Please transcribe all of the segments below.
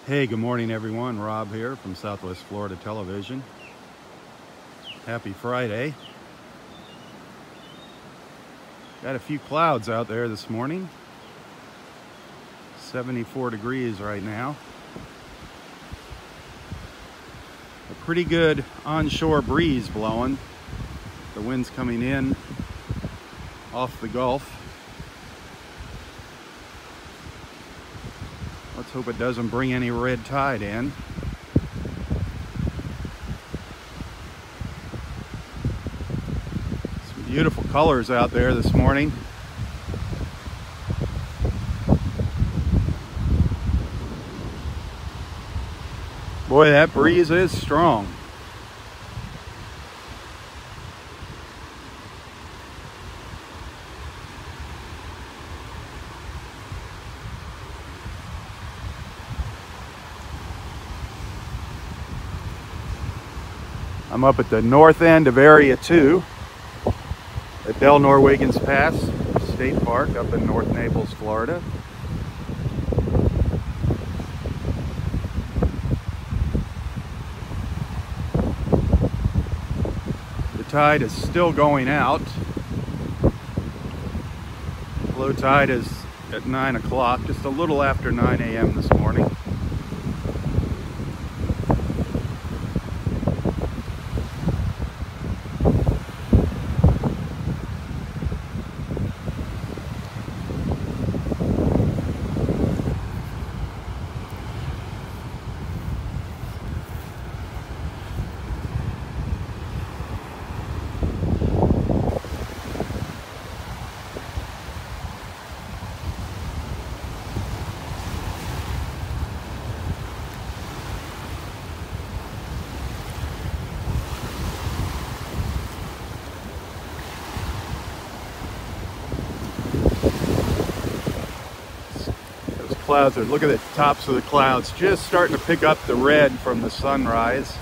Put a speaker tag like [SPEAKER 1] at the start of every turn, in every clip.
[SPEAKER 1] Hey, good morning everyone. Rob here from Southwest Florida Television. Happy Friday. Got a few clouds out there this morning. 74 degrees right now. A pretty good onshore breeze blowing. The wind's coming in off the Gulf. Let's hope it doesn't bring any red tide in. Some beautiful colors out there this morning. Boy, that breeze is strong. I'm up at the north end of Area 2 at Del Norwegians Pass State Park up in North Naples, Florida. The tide is still going out. Low tide is at 9 o'clock, just a little after 9 a.m. this morning. Clouds are, look at the tops of the clouds, just starting to pick up the red from the sunrise.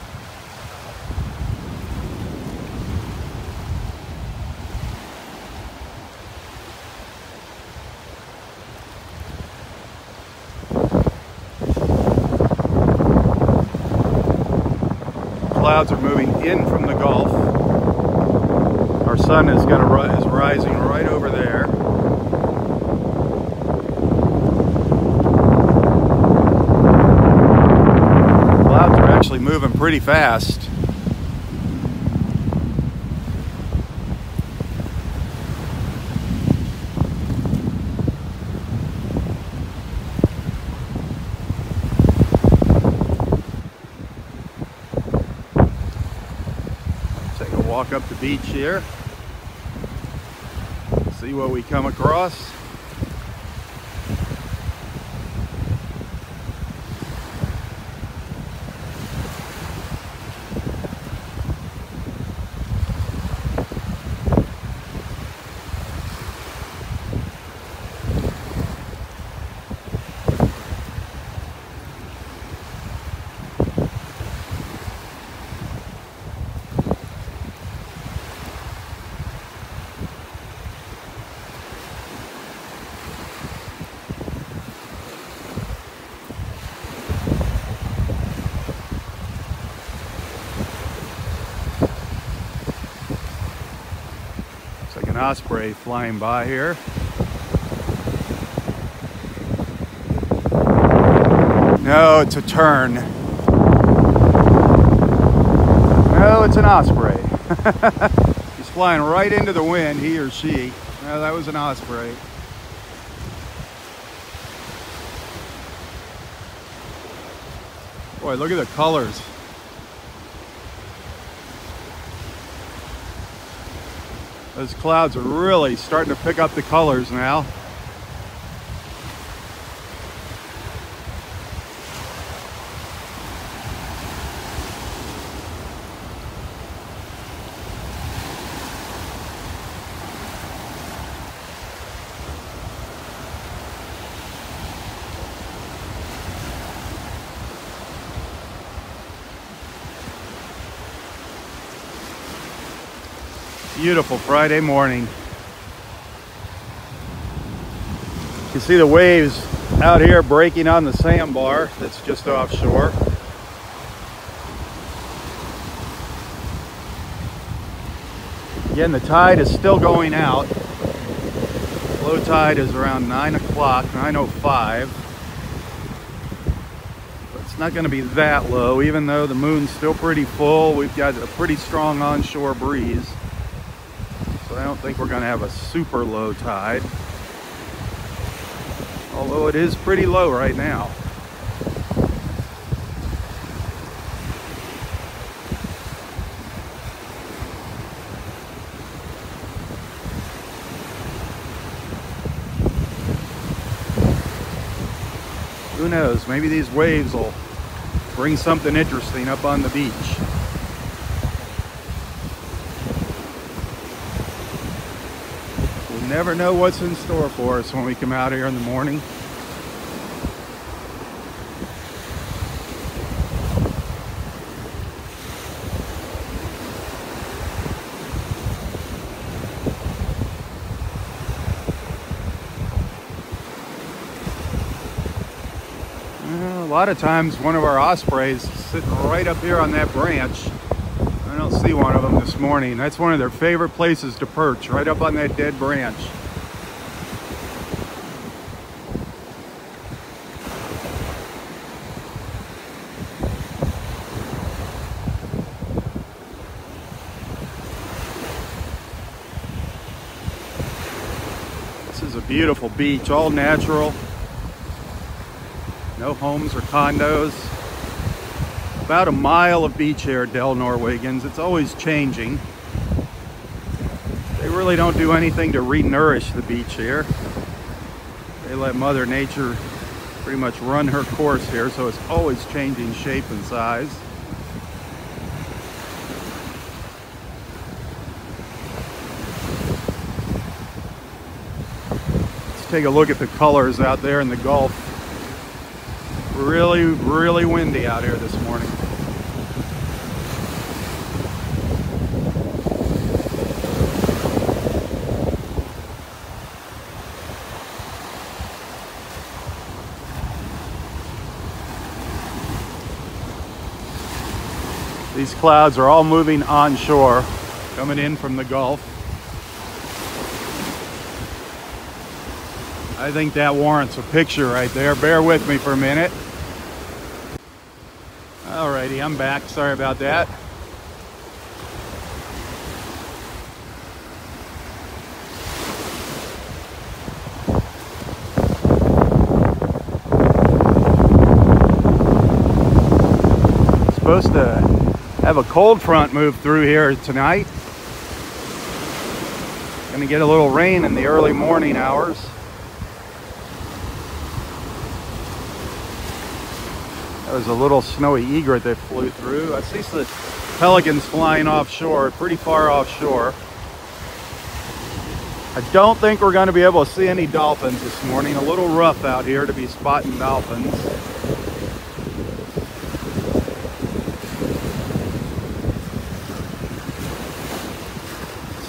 [SPEAKER 1] Clouds are moving in from the Gulf. Our sun is rising right over there. Actually moving pretty fast. Take a walk up the beach here. See what we come across. An osprey flying by here. No, it's a tern. No, it's an osprey. He's flying right into the wind, he or she. No, that was an osprey. Boy, look at the colors. Those clouds are really starting to pick up the colors now. Beautiful Friday morning. You can see the waves out here breaking on the sandbar that's just offshore. Again, the tide is still going out. Low tide is around 9 o'clock, 9:05. But it's not going to be that low, even though the moon's still pretty full. We've got a pretty strong onshore breeze. So I don't think we're going to have a super low tide. Although it is pretty low right now. Who knows, maybe these waves will bring something interesting up on the beach. We'll never know what's in store for us when we come out here in the morning. A lot of times one of our ospreys is sitting right up here on that branch. I don't see one of them this morning. That's one of their favorite places to perch, right up on that dead branch. This is a beautiful beach, all natural. No homes or condos. About a mile of beach here at Del Norwegians. It's always changing. They really don't do anything to re-nourish the beach here. They let Mother Nature pretty much run her course here, so it's always changing shape and size. Let's take a look at the colors out there in the Gulf. Really windy out here this morning. These clouds are all moving onshore, coming in from the Gulf. I think that warrants a picture right there. Bear with me for a minute. Alrighty, I'm back. Sorry about that. Supposed to have a cold front move through here tonight. Gonna get a little rain in the early morning hours. That was a little snowy egret that flew through. I see the pelicans flying offshore, pretty far offshore. I don't think we're going to be able to see any dolphins this morning. A little rough out here to be spotting dolphins.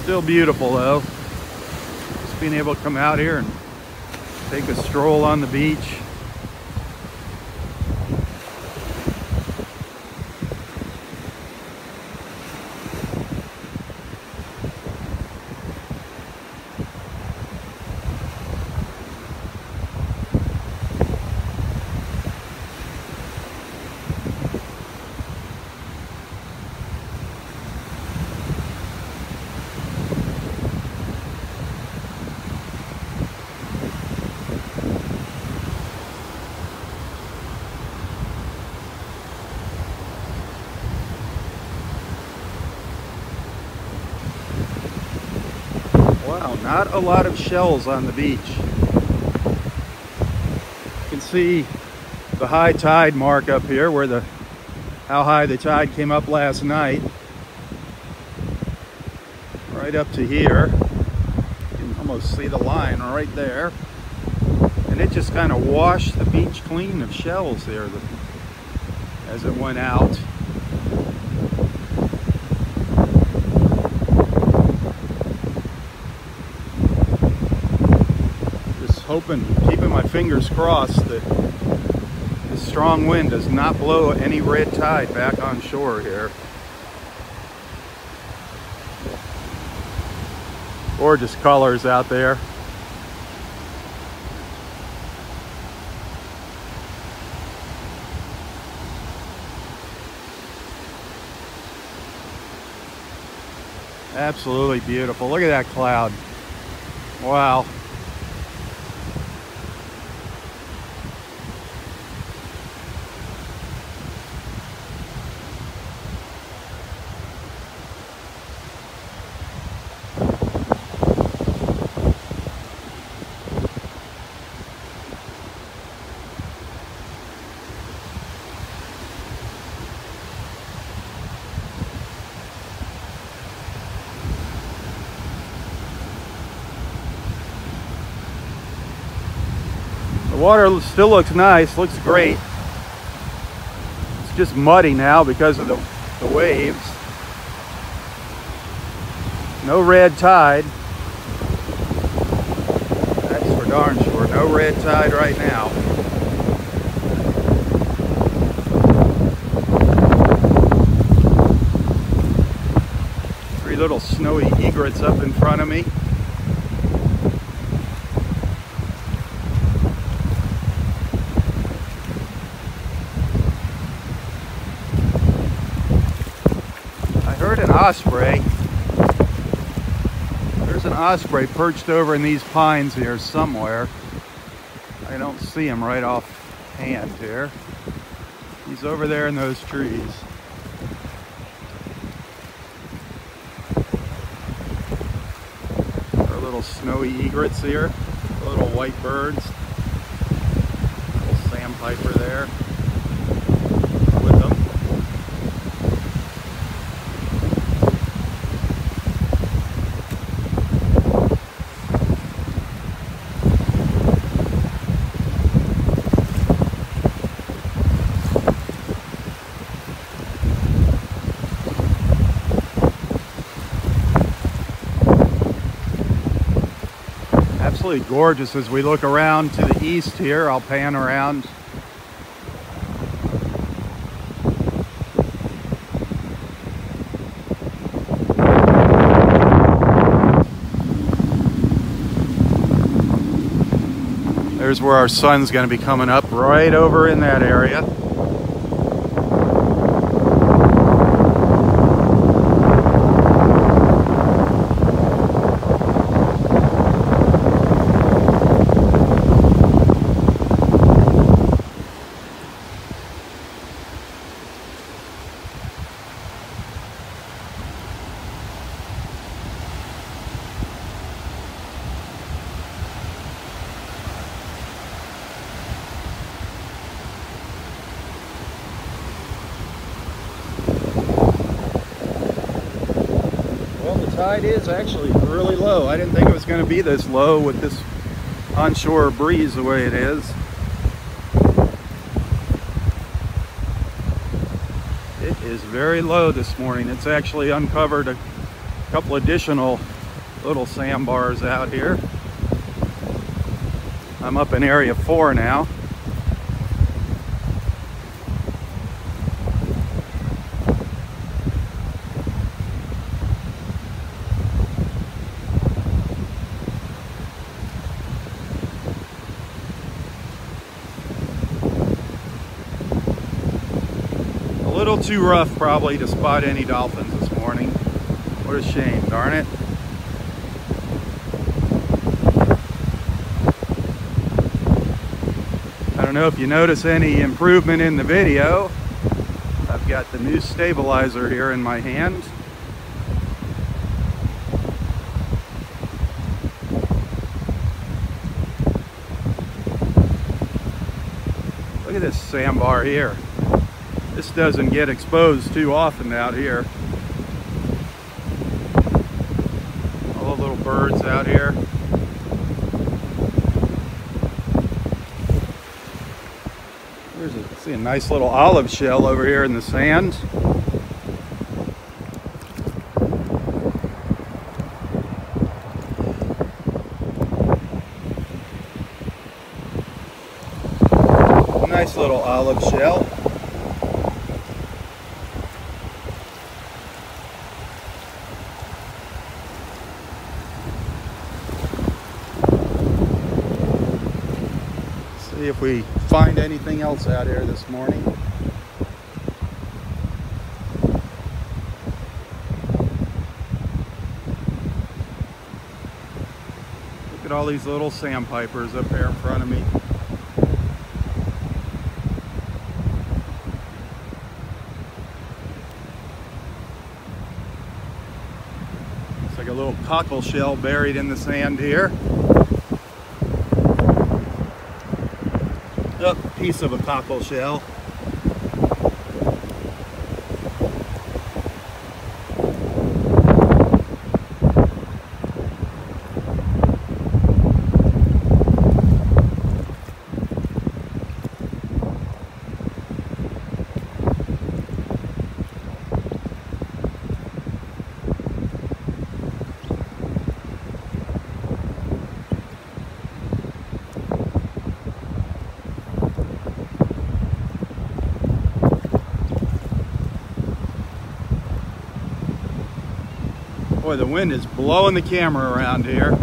[SPEAKER 1] Still beautiful though. Just being able to come out here and take a stroll on the beach. Wow, not a lot of shells on the beach. You can see the high tide mark up here where how high the tide came up last night. Right up to here. You can almost see the line right there. And it just kind of washed the beach clean of shells there as it went out. hoping, keeping my fingers crossed that this strong wind does not blow any red tide back on shore here. Gorgeous colors out there. Absolutely beautiful. Look at that cloud. Wow. The water still looks nice, looks great. It's just muddy now because of the waves. No red tide. That's for darn sure. No red tide right now. Three little snowy egrets up in front of me. An osprey. There's an osprey perched over in these pines here somewhere. I don't see him right off hand here. He's over there in those trees. Our little snowy egrets here. Little white birds. Little sandpiper there with them. Absolutely gorgeous as we look around to the east here. I'll pan around. There's where our sun's going to be coming up, right over in that area. Tide is actually really low. I didn't think it was going to be this low with this onshore breeze the way it is. It is very low this morning. It's actually uncovered a couple additional little sandbars out here. I'm up in area 4 now. A little too rough probably to spot any dolphins this morning. What a shame, darn it. I don't know if you notice any improvement in the video. I've got the new stabilizer here in my hand. Look at this sandbar here. This doesn't get exposed too often out here. All the little birds out here. See a nice little olive shell over here in the sand. Nice little olive shell. See if we find anything else out here this morning. Look at all these little sandpipers up there in front of me. It's like a little cockle shell buried in the sand here. Oh, piece of a cockle shell. Boy, the wind is blowing the camera around here.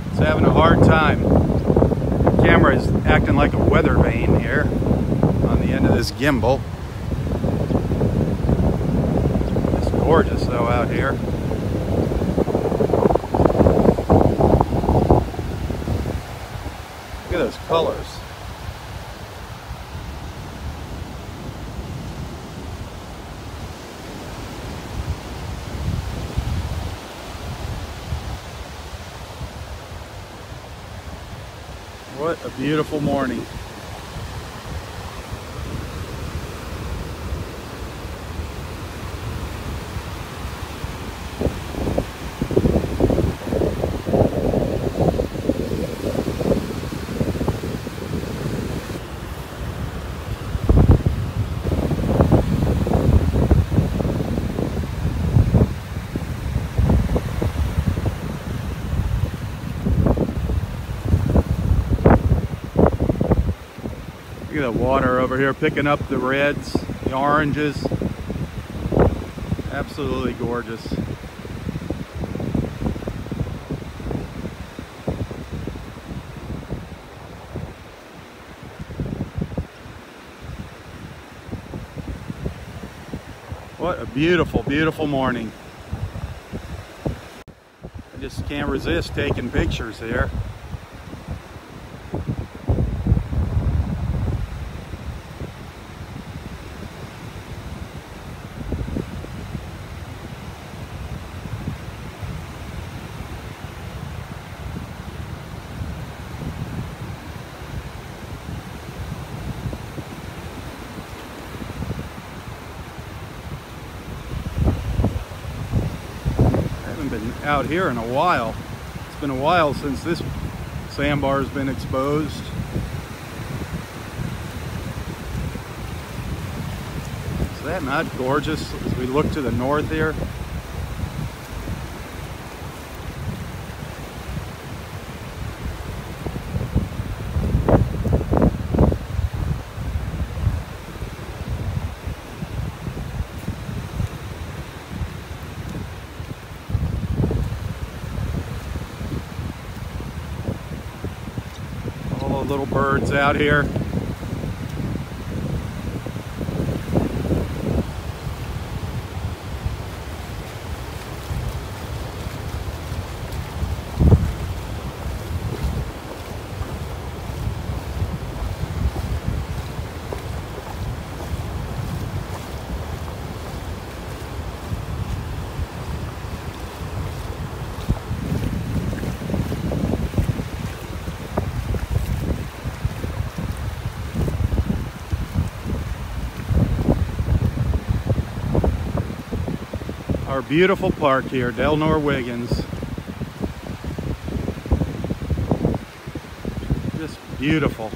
[SPEAKER 1] It's having a hard time. The camera is acting like a weather vane here on the end of this gimbal. It's gorgeous though out here. Look at those colors. What a beautiful morning. Look at the water over here picking up the reds, the oranges. Absolutely gorgeous. What a beautiful, beautiful morning. I just can't resist taking pictures here. Been out here in a while. It's been a while since this sandbar has been exposed. Is that not gorgeous as we look to the north here? Little birds out here. Our beautiful park here, Delnor Wiggins. Just beautiful.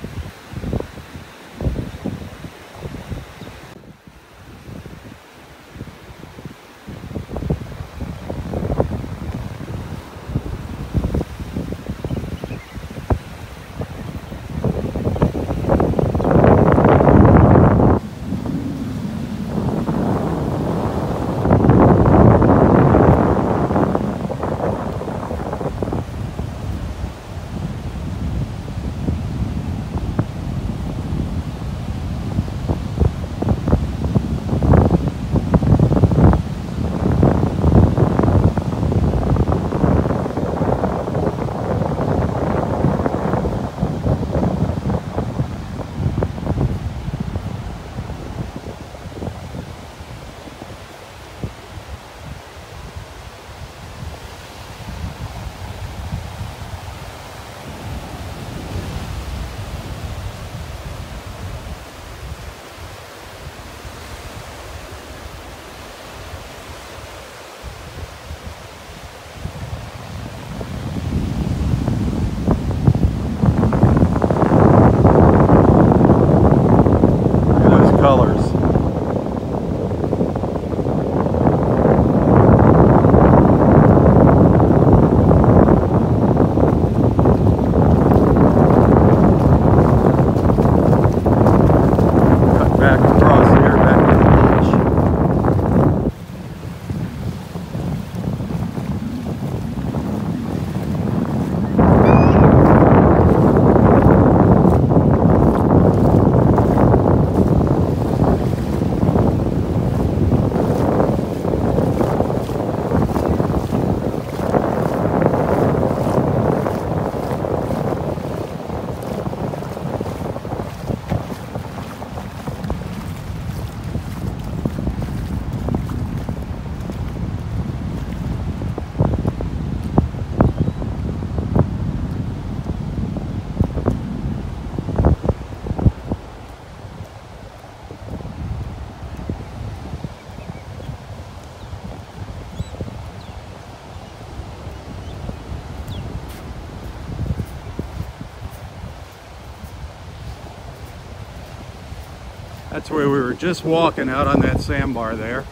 [SPEAKER 1] That's where we were just walking, out on that sandbar there.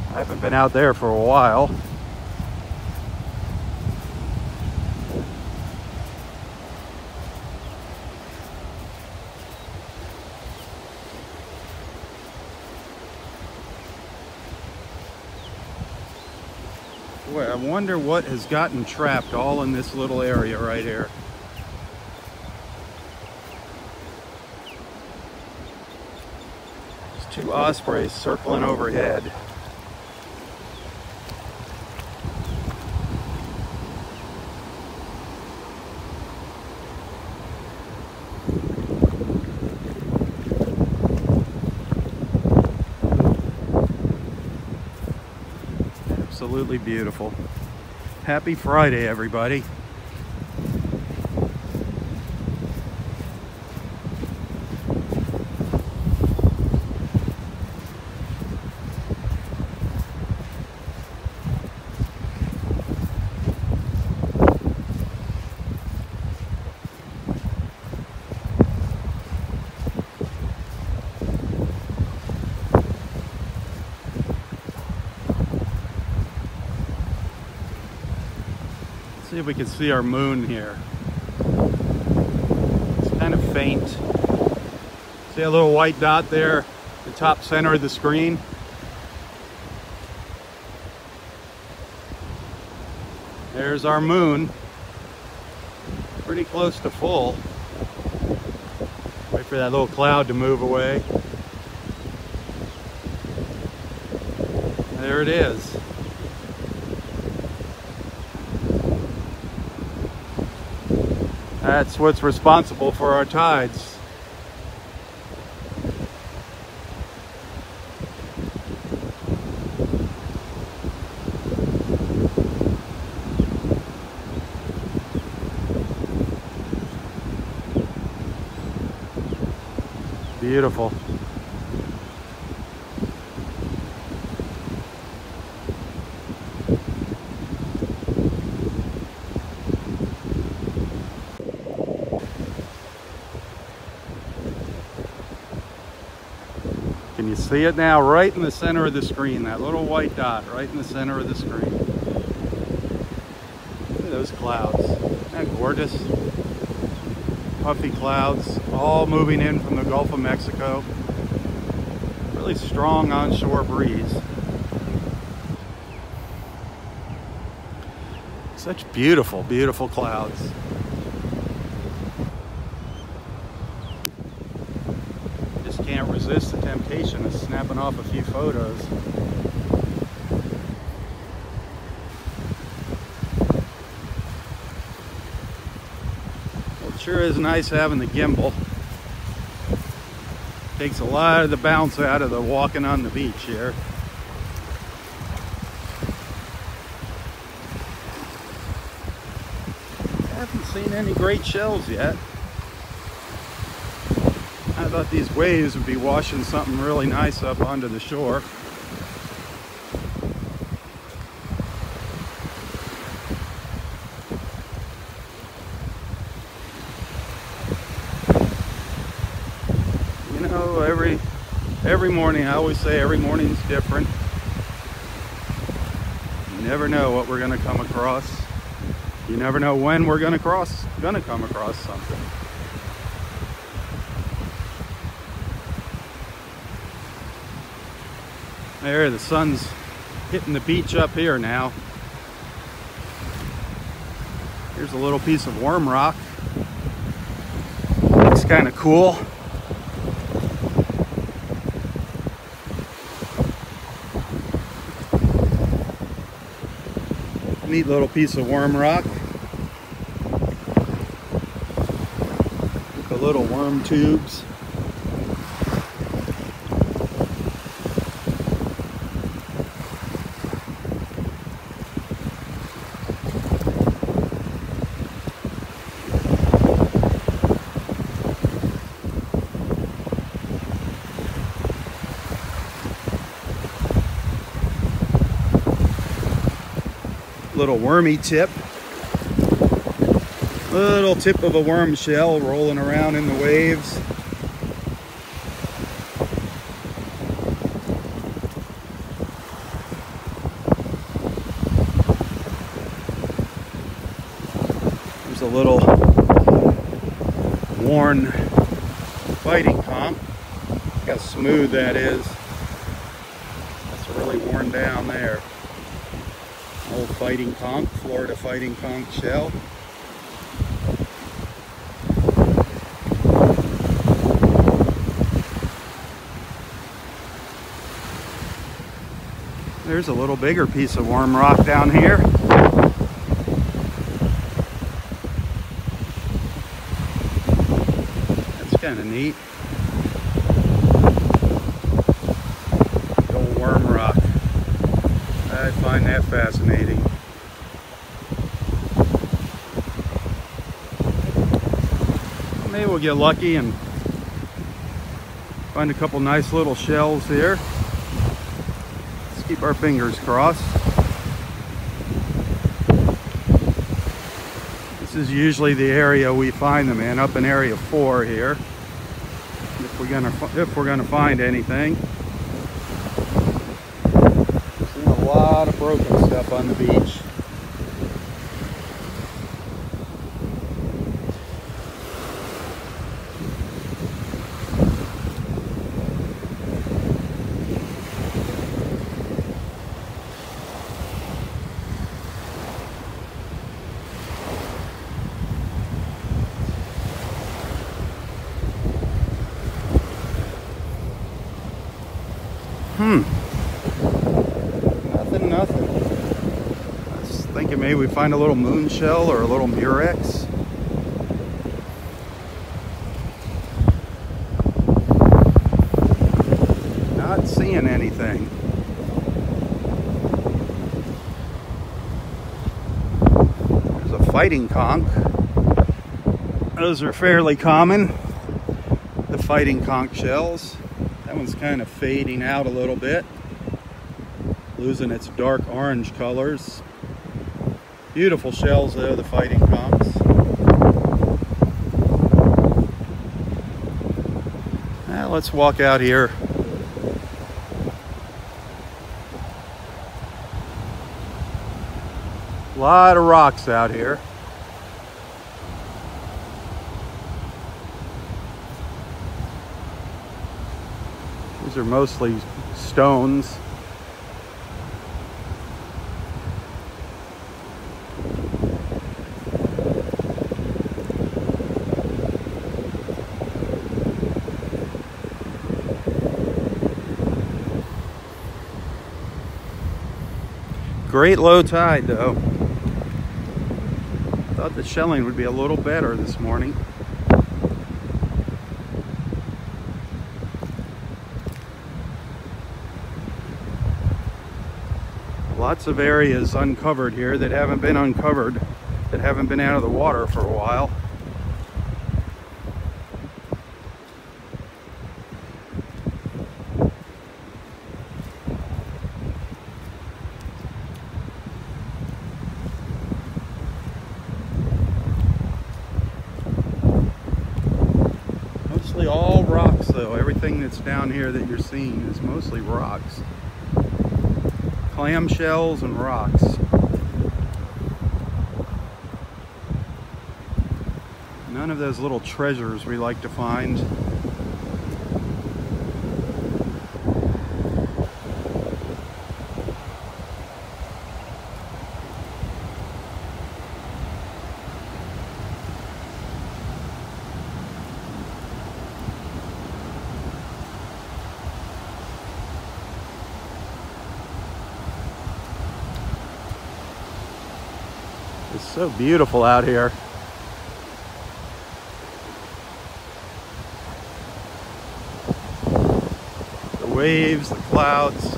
[SPEAKER 1] I haven't been out there for a while. Boy, I wonder what has gotten trapped all in this little area right here. There's two ospreys circling overhead. Absolutely beautiful. Happy Friday, everybody. See if we can see our moon here. It's kind of faint. See a little white dot there, the top center of the screen? There's our moon. Pretty close to full. Wait for that little cloud to move away. There it is. That's what's responsible for our tides. Beautiful. Can you see it now? Right in the center of the screen, that little white dot right in the center of the screen. Look at those clouds. Isn't that gorgeous? Puffy clouds, all moving in from the Gulf of Mexico. Really strong onshore breeze. Such beautiful, beautiful clouds. Can't resist the temptation of snapping off a few photos. Well, it sure is nice having the gimbal. Takes a lot of the bounce out of the walking on the beach here. I haven't seen any great shells yet. I thought these waves would be washing something really nice up onto the shore. You know, every morning, I always say every morning's different. You never know what we're going to come across. You never know when we're going to come across something. There, the sun's hitting the beach up here now. Here's a little piece of worm rock. Looks kind of cool. Neat little piece of worm rock. The little worm tubes. Little wormy tip. Little tip of a worm shell rolling around in the waves. little worn fighting conch. Look how smooth that is. That's really worn down there. Old fighting conch, Florida fighting conch shell. There's a little bigger piece of worm rock down here. That's kind of neat. Old worm rock. I find that fascinating. Maybe we'll get lucky and find a couple nice little shells here. Let's keep our fingers crossed. This is usually the area we find them in, up in area 4 here. If we're gonna find anything. Seen a lot of broken stuff on the beach. Nothing. I was thinking maybe we find a little moon shell or a little murex. Not seeing anything. There's a fighting conch. Those are fairly common, the fighting conch shells. That one's kind of fading out a little bit, losing its dark orange colors. Beautiful shells though, the fighting conchs. Now let's walk out here. A lot of rocks out here. These are mostly stones. Great low tide though. Thought the shelling would be a little better this morning. Lots of areas uncovered here that haven't been uncovered, that haven't been out of the water for a while. Mostly all rocks though. Everything that's down here that you're seeing is mostly rocks. Clam shells and rocks. None of those little treasures we like to find. It's so beautiful out here. The waves, the clouds.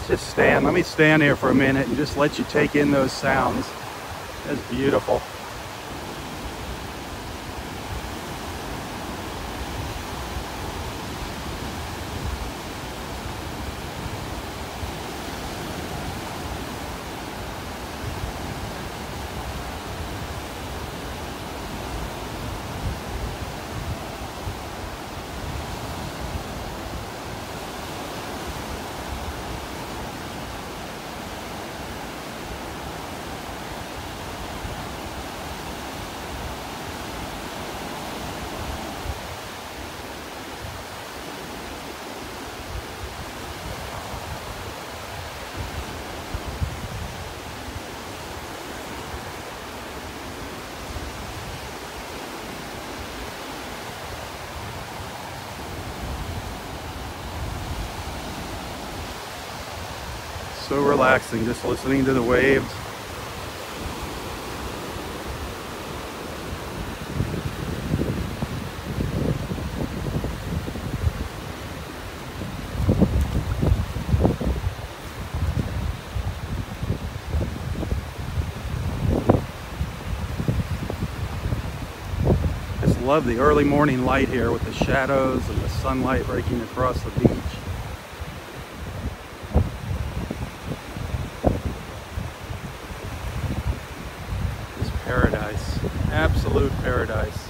[SPEAKER 1] Just stand. Let me stand here for a minute and just let you take in those sounds. That's beautiful. So relaxing, just listening to the waves. Just love the early morning light here with the shadows and the sunlight breaking across the beach. Paradise, absolute paradise.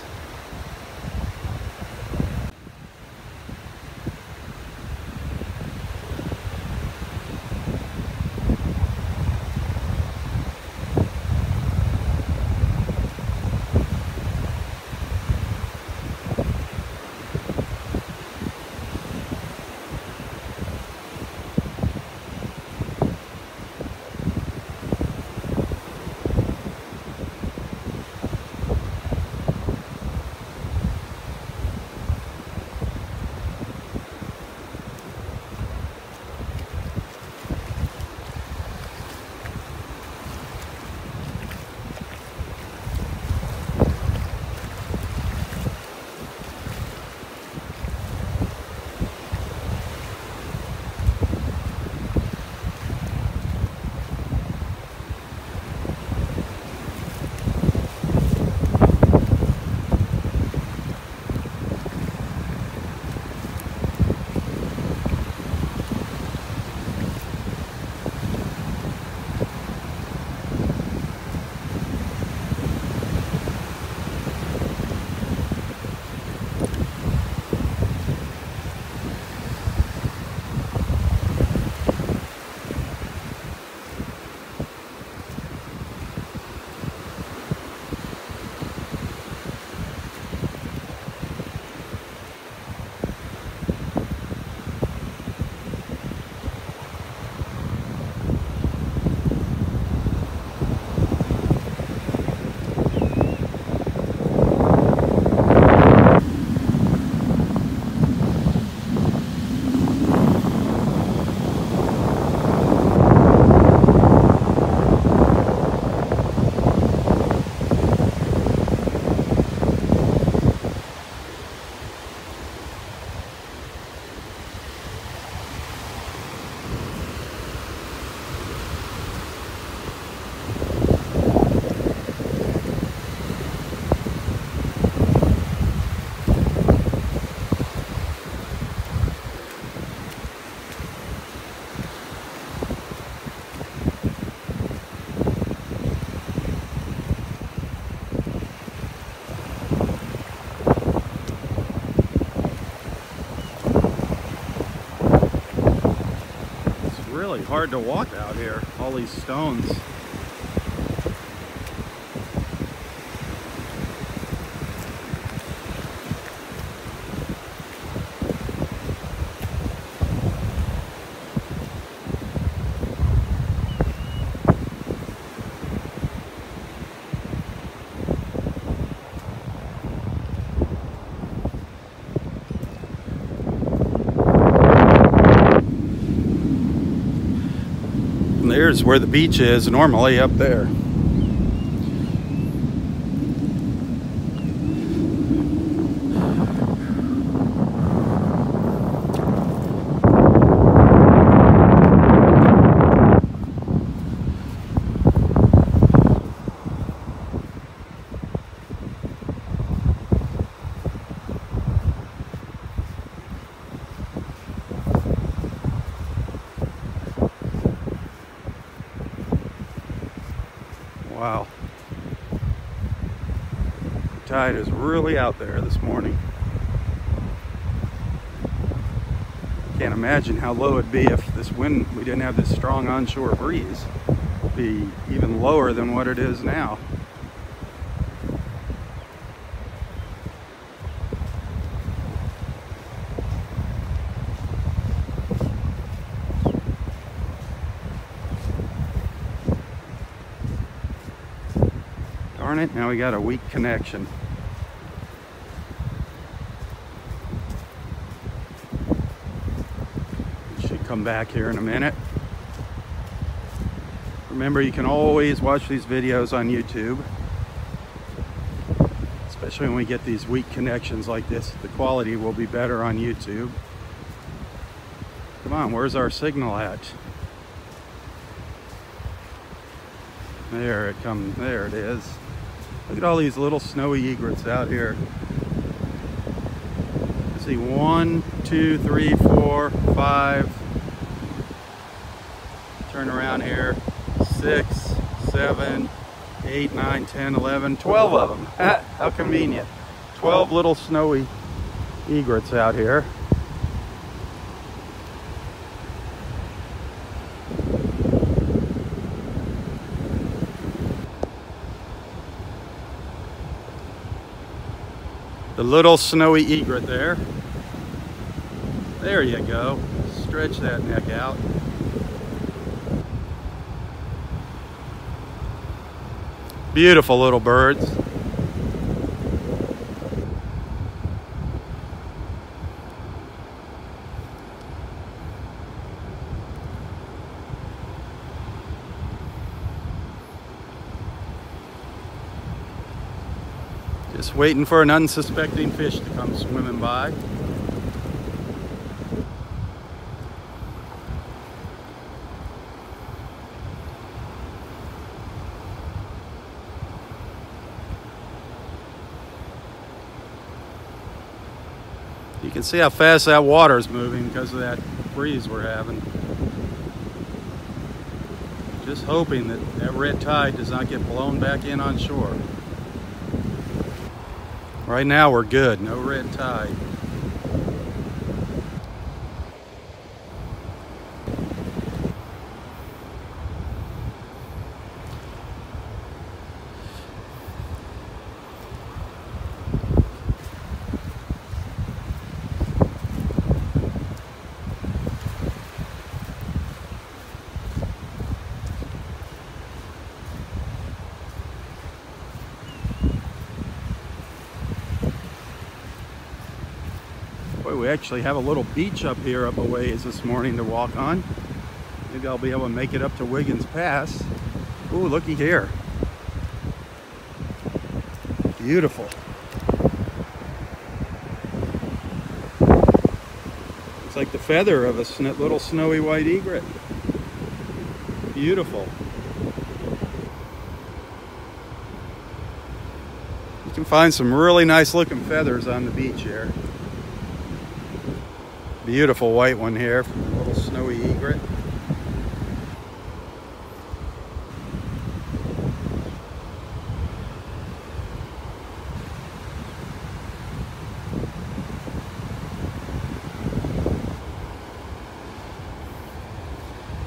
[SPEAKER 1] Really hard to walk out here, all these stones. There's where the beach is normally, up there. Wow. The tide is really out there this morning. Can't imagine how low it'd be if we didn't have this strong onshore breeze. It'd be even lower than what it is now. Darn it, now we got a weak connection. Should come back here in a minute. Remember, you can always watch these videos on YouTube. Especially when we get these weak connections like this, the quality will be better on YouTube. Come on, where's our signal at? There it comes, there it is. Look at all these little snowy egrets out here. Let's see, 1, 2, 3, 4, 5. Turn around here. 6, 7, 8, 9, 10, 11, 12 of them. How convenient. 12 little snowy egrets out here. The little snowy egret there. There you go. Stretch that neck out. Beautiful little birds. Just waiting for an unsuspecting fish to come swimming by. You can see how fast that water is moving because of that breeze we're having. Just hoping that that red tide does not get blown back in on shore. Right now we're good, no red tide. Boy, we actually have a little beach up here up a ways this morning to walk on. Maybe I'll be able to make it up to Wiggins Pass. Ooh, looky here. Beautiful. It's like the feather of a little snowy white egret. Beautiful. You can find some really nice looking feathers on the beach here. Beautiful white one here from the little snowy egret.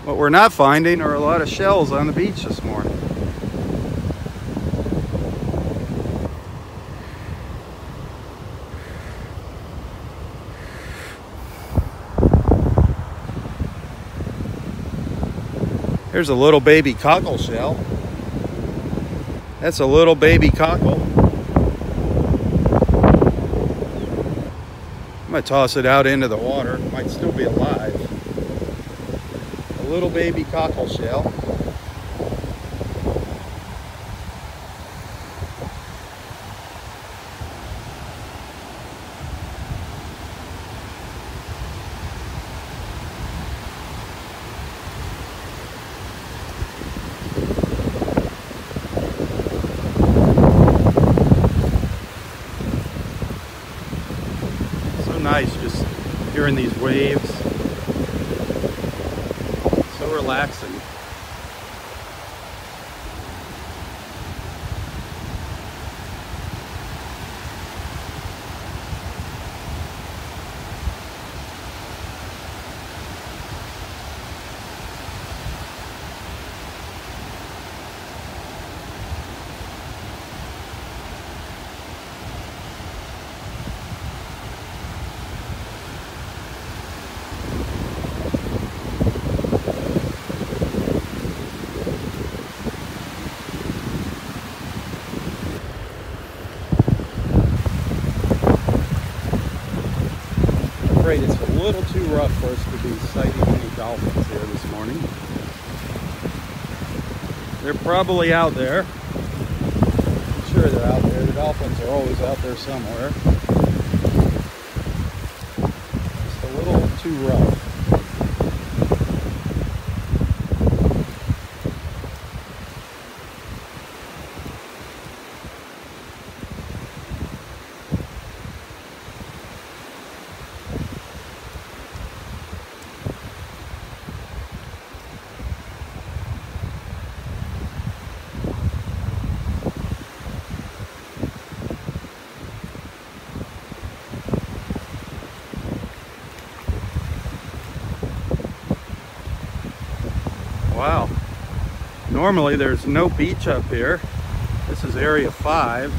[SPEAKER 1] What we're not finding are a lot of shells on the beach this morning. Here's a little baby cockle shell. That's a little baby cockle. I'm going to toss it out into the water. It might still be alive. A little baby cockle shell. Nice just hearing these waves. So relaxing. It's a little too rough for us to be sighting any dolphins here this morning. They're probably out there. I'm sure they're out there. The dolphins are always out there somewhere. Just a little too rough. Wow. Normally there's no beach up here. This is Area 5.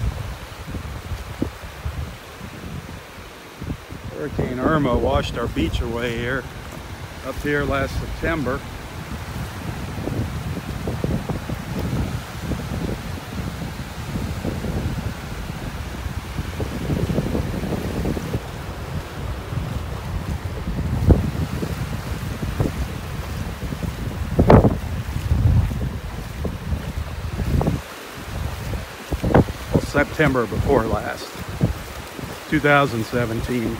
[SPEAKER 1] Hurricane Irma washed our beach away here, up here last September. September before last, 2017.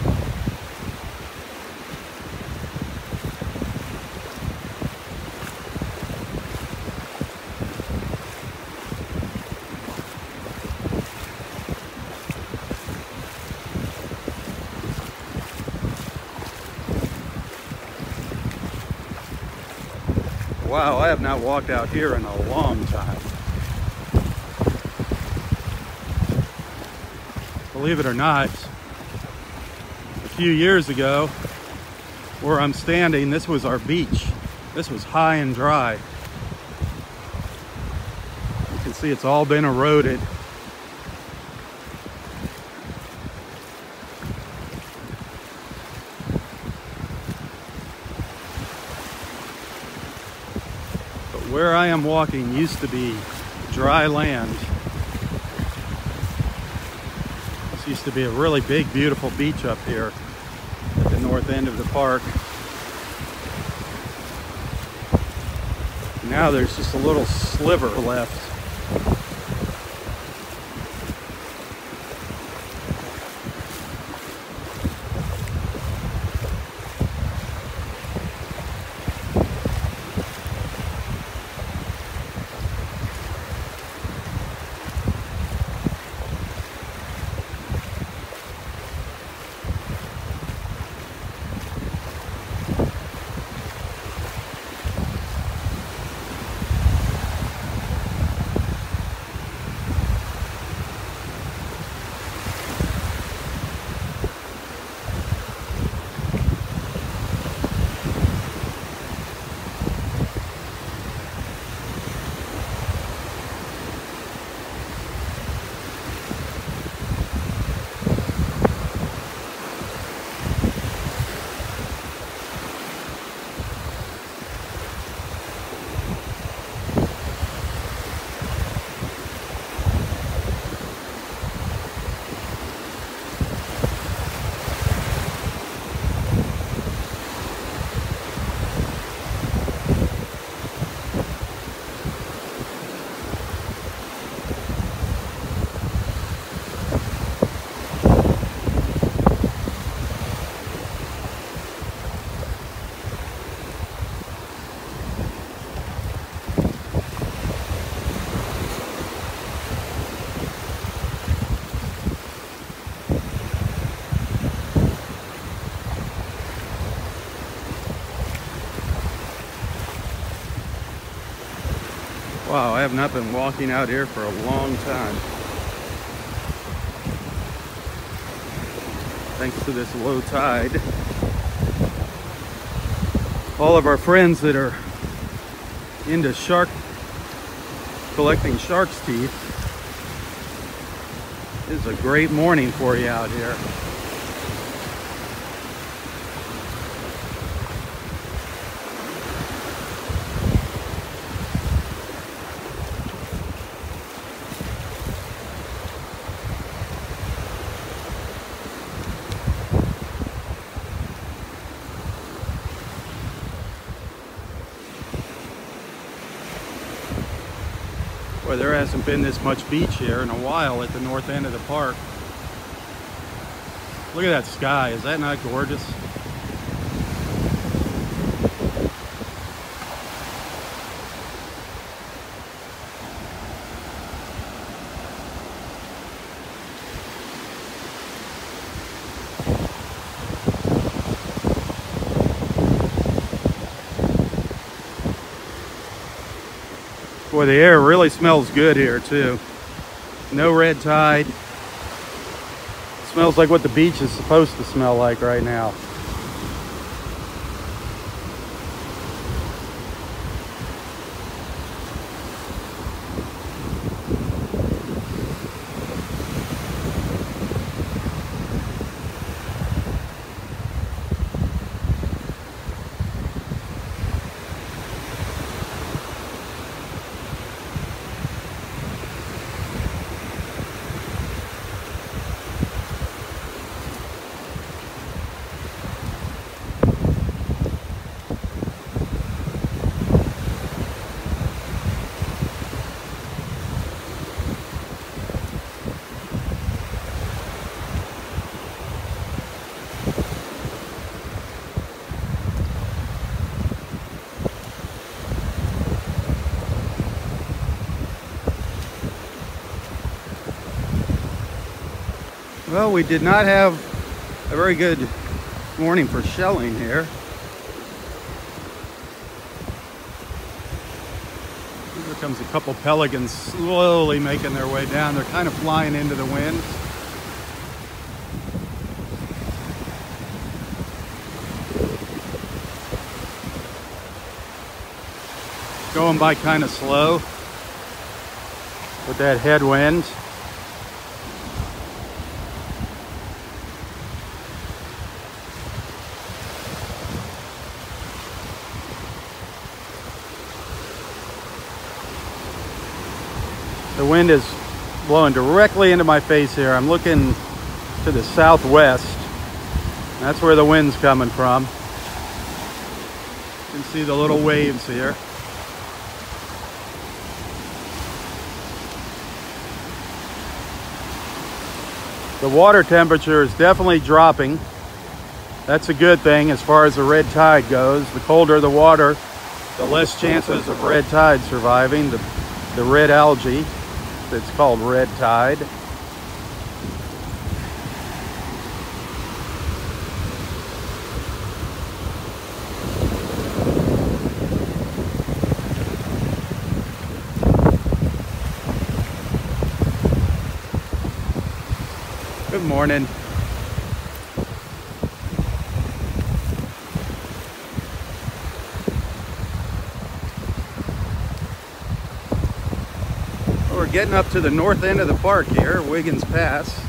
[SPEAKER 1] Wow, I have not walked out here in a long time. Believe it or not, a few years ago, where I'm standing, this was our beach. This was high and dry. You can see it's all been eroded. But where I am walking used to be dry land. Used to be a really big, beautiful beach up here at the north end of the park. Now there's just a little sliver left. Wow, I have not been walking out here for a long time. Thanks to this low tide. All of our friends that are into collecting shark's teeth, this is a great morning for you out here. Boy, there hasn't been this much beach here in a while at the north end of the park. Look at that sky. Is that not gorgeous? Boy, the air really smells good here too. No red tide. It smells like what the beach is supposed to smell like right now. Well, we did not have a very good morning for shelling here. Here comes a couple pelicans slowly making their way down. They're kind of flying into the wind. Going by kind of slow with that headwind. The wind is blowing directly into my face here. I'm looking to the southwest. That's where the wind's coming from. You can see the little waves here. The water temperature is definitely dropping. That's a good thing as far as the red tide goes. The colder the water, the less chances of red tide surviving. The red algae, it's called red tide. Good morning. We're getting up to the north end of the park here, Wiggins Pass,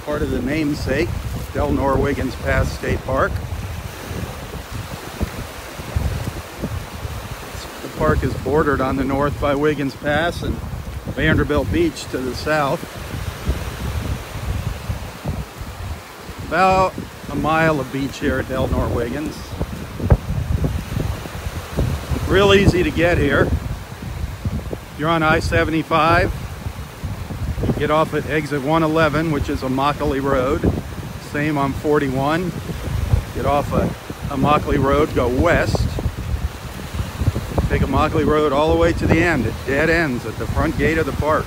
[SPEAKER 1] part of the namesake, Del Nor Wiggins Pass State Park. The park is bordered on the north by Wiggins Pass and Vanderbilt Beach to the south. About a mile of beach here at Del Nor Wiggins. Real easy to get here. You're on I-75, you get off at exit 111, which is Immokalee Road. Same on 41. Get off at Immokalee Road, go west. Take Immokalee Road all the way to the end. It dead ends at the front gate of the park.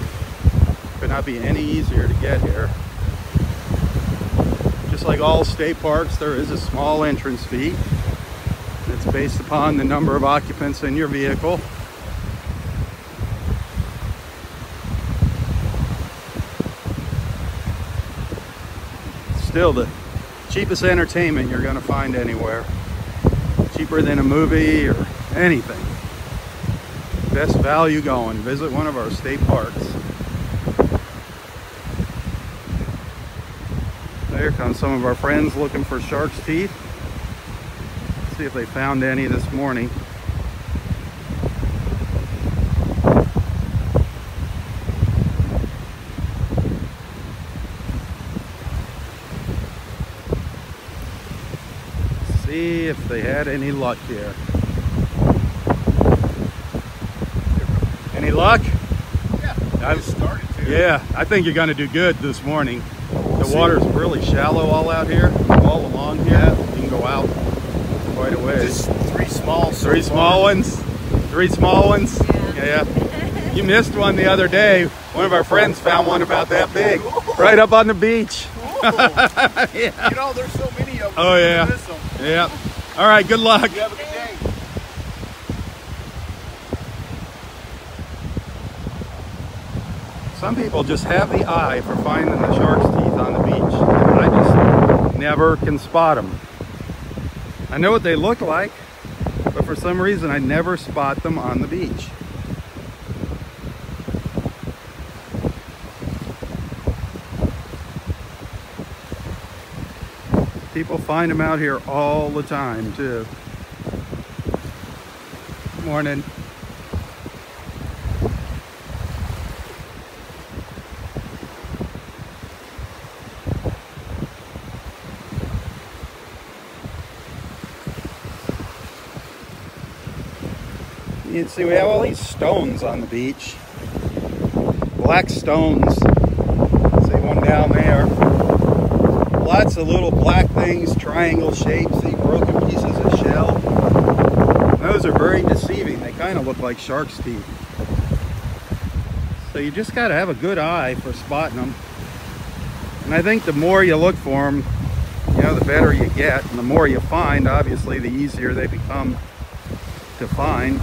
[SPEAKER 1] Could not be any easier to get here. Just like all state parks, there is a small entrance fee. It's based upon the number of occupants in your vehicle. Still the cheapest entertainment you're going to find anywhere. Cheaper than a movie or anything. Best value going. Visit one of our state parks. There comes some of our friends looking for shark's teeth. Let's see if they found any this morning. See if they had any luck here. Any luck?
[SPEAKER 2] Yeah, I just started to.
[SPEAKER 1] Yeah, I think you're going to do good this morning. The water's really shallow all out here, all along here. Yeah. You can go out quite a ways.
[SPEAKER 2] Just three small.
[SPEAKER 1] Three small ones? Three small ones? Yeah. You missed one the other day. One of our friends found one about that big, right up on the beach.
[SPEAKER 2] Yeah. You know, there's so many of them.
[SPEAKER 1] Oh, yeah.
[SPEAKER 2] Miss them.
[SPEAKER 1] Yeah. All right, good luck.
[SPEAKER 2] You have a good day.
[SPEAKER 1] Some people just have the eye for finding the shark's teeth on the beach. I just never can spot them. I know what they look like, but for some reason I never spot them on the beach. People find them out here all the time too. Morning. You can see we have all these stones on the beach. Black stones. See one down there. Lots of little black things, triangle shapes, see broken pieces of shell. Those are very deceiving. They kind of look like shark's teeth. So you just got to have a good eye for spotting them. And I think the more you look for them, you know, the better you get. And the more you find, obviously, the easier they become to find.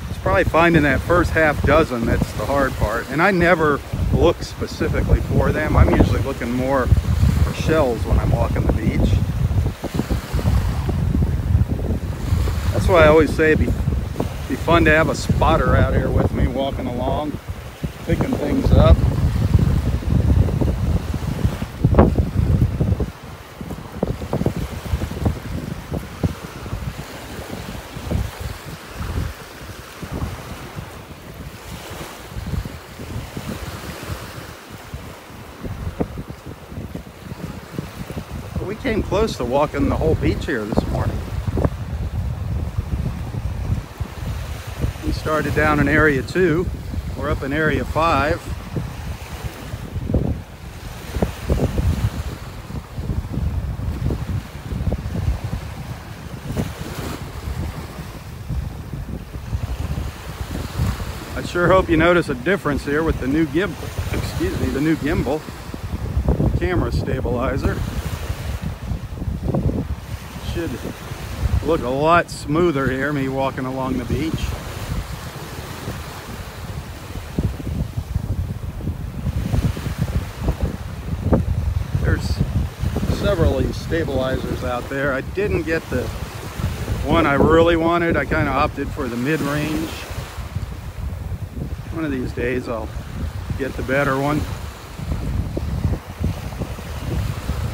[SPEAKER 1] It's probably finding that first half dozen that's the hard part. And I never look specifically for them. I'm usually looking more for shells when I'm walking the beach. That's why I always say it'd be fun to have a spotter out here with me walking along, picking things up. We came close to walking the whole beach here this morning. We started down in area 2. We're up in area 5. I sure hope you notice a difference here with the new the new gimbal camera stabilizer. Should look a lot smoother here, me walking along the beach. There's several of these stabilizers out there. I didn't get the one I really wanted. I kind of opted for the mid-range. One of these days I'll get the better one.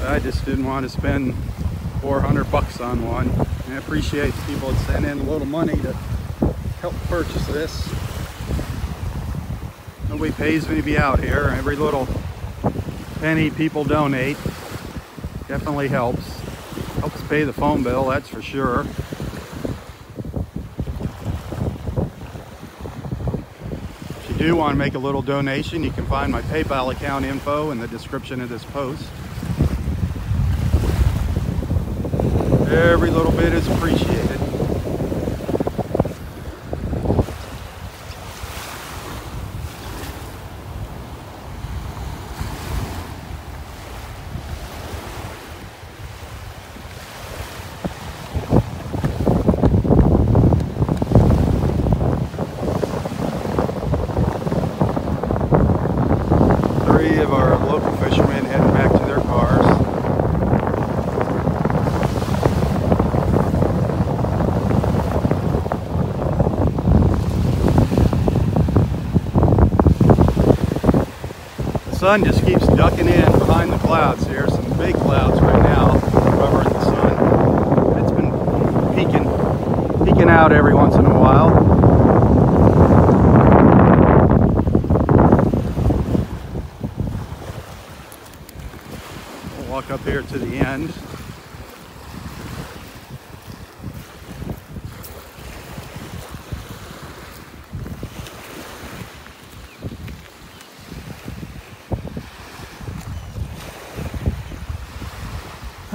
[SPEAKER 1] I just didn't want to spend $400 on one. And I appreciate people that send in a little money to help purchase this. Nobody pays me to be out here. Every little penny people donate definitely helps. Helps pay the phone bill, that's for sure. If you do want to make a little donation, you can find my PayPal account info in the description of this post. Every little bit is appreciated. Three of our local fishermen heading back to their cars. The sun just keeps ducking in behind the clouds here. Some big clouds right now covering the sun. It's been peeking out every once in a while. We'll walk up here to the end.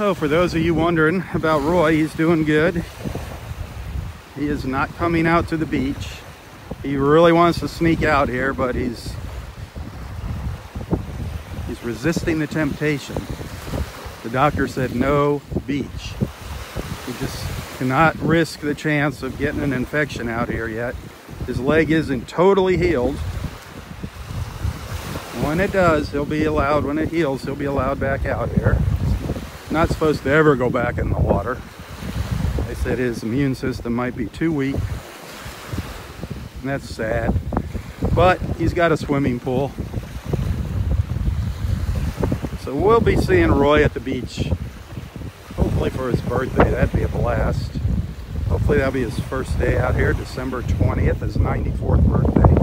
[SPEAKER 1] Oh, for those of you wondering about Roy, he's doing good. He is not coming out to the beach. He really wants to sneak out here, but he's resisting the temptation. The doctor said no beach. He just cannot risk the chance of getting an infection out here yet. His leg isn't totally healed. When it does, he'll be allowed, when it heals, he'll be allowed back out here. Not supposed to ever go back in the water. They said his immune system might be too weak. And that's sad. But he's got a swimming pool. So we'll be seeing Roy at the beach. Hopefully for his birthday. That'd be a blast. Hopefully that'll be his first day out here. December 20th, his 94th birthday.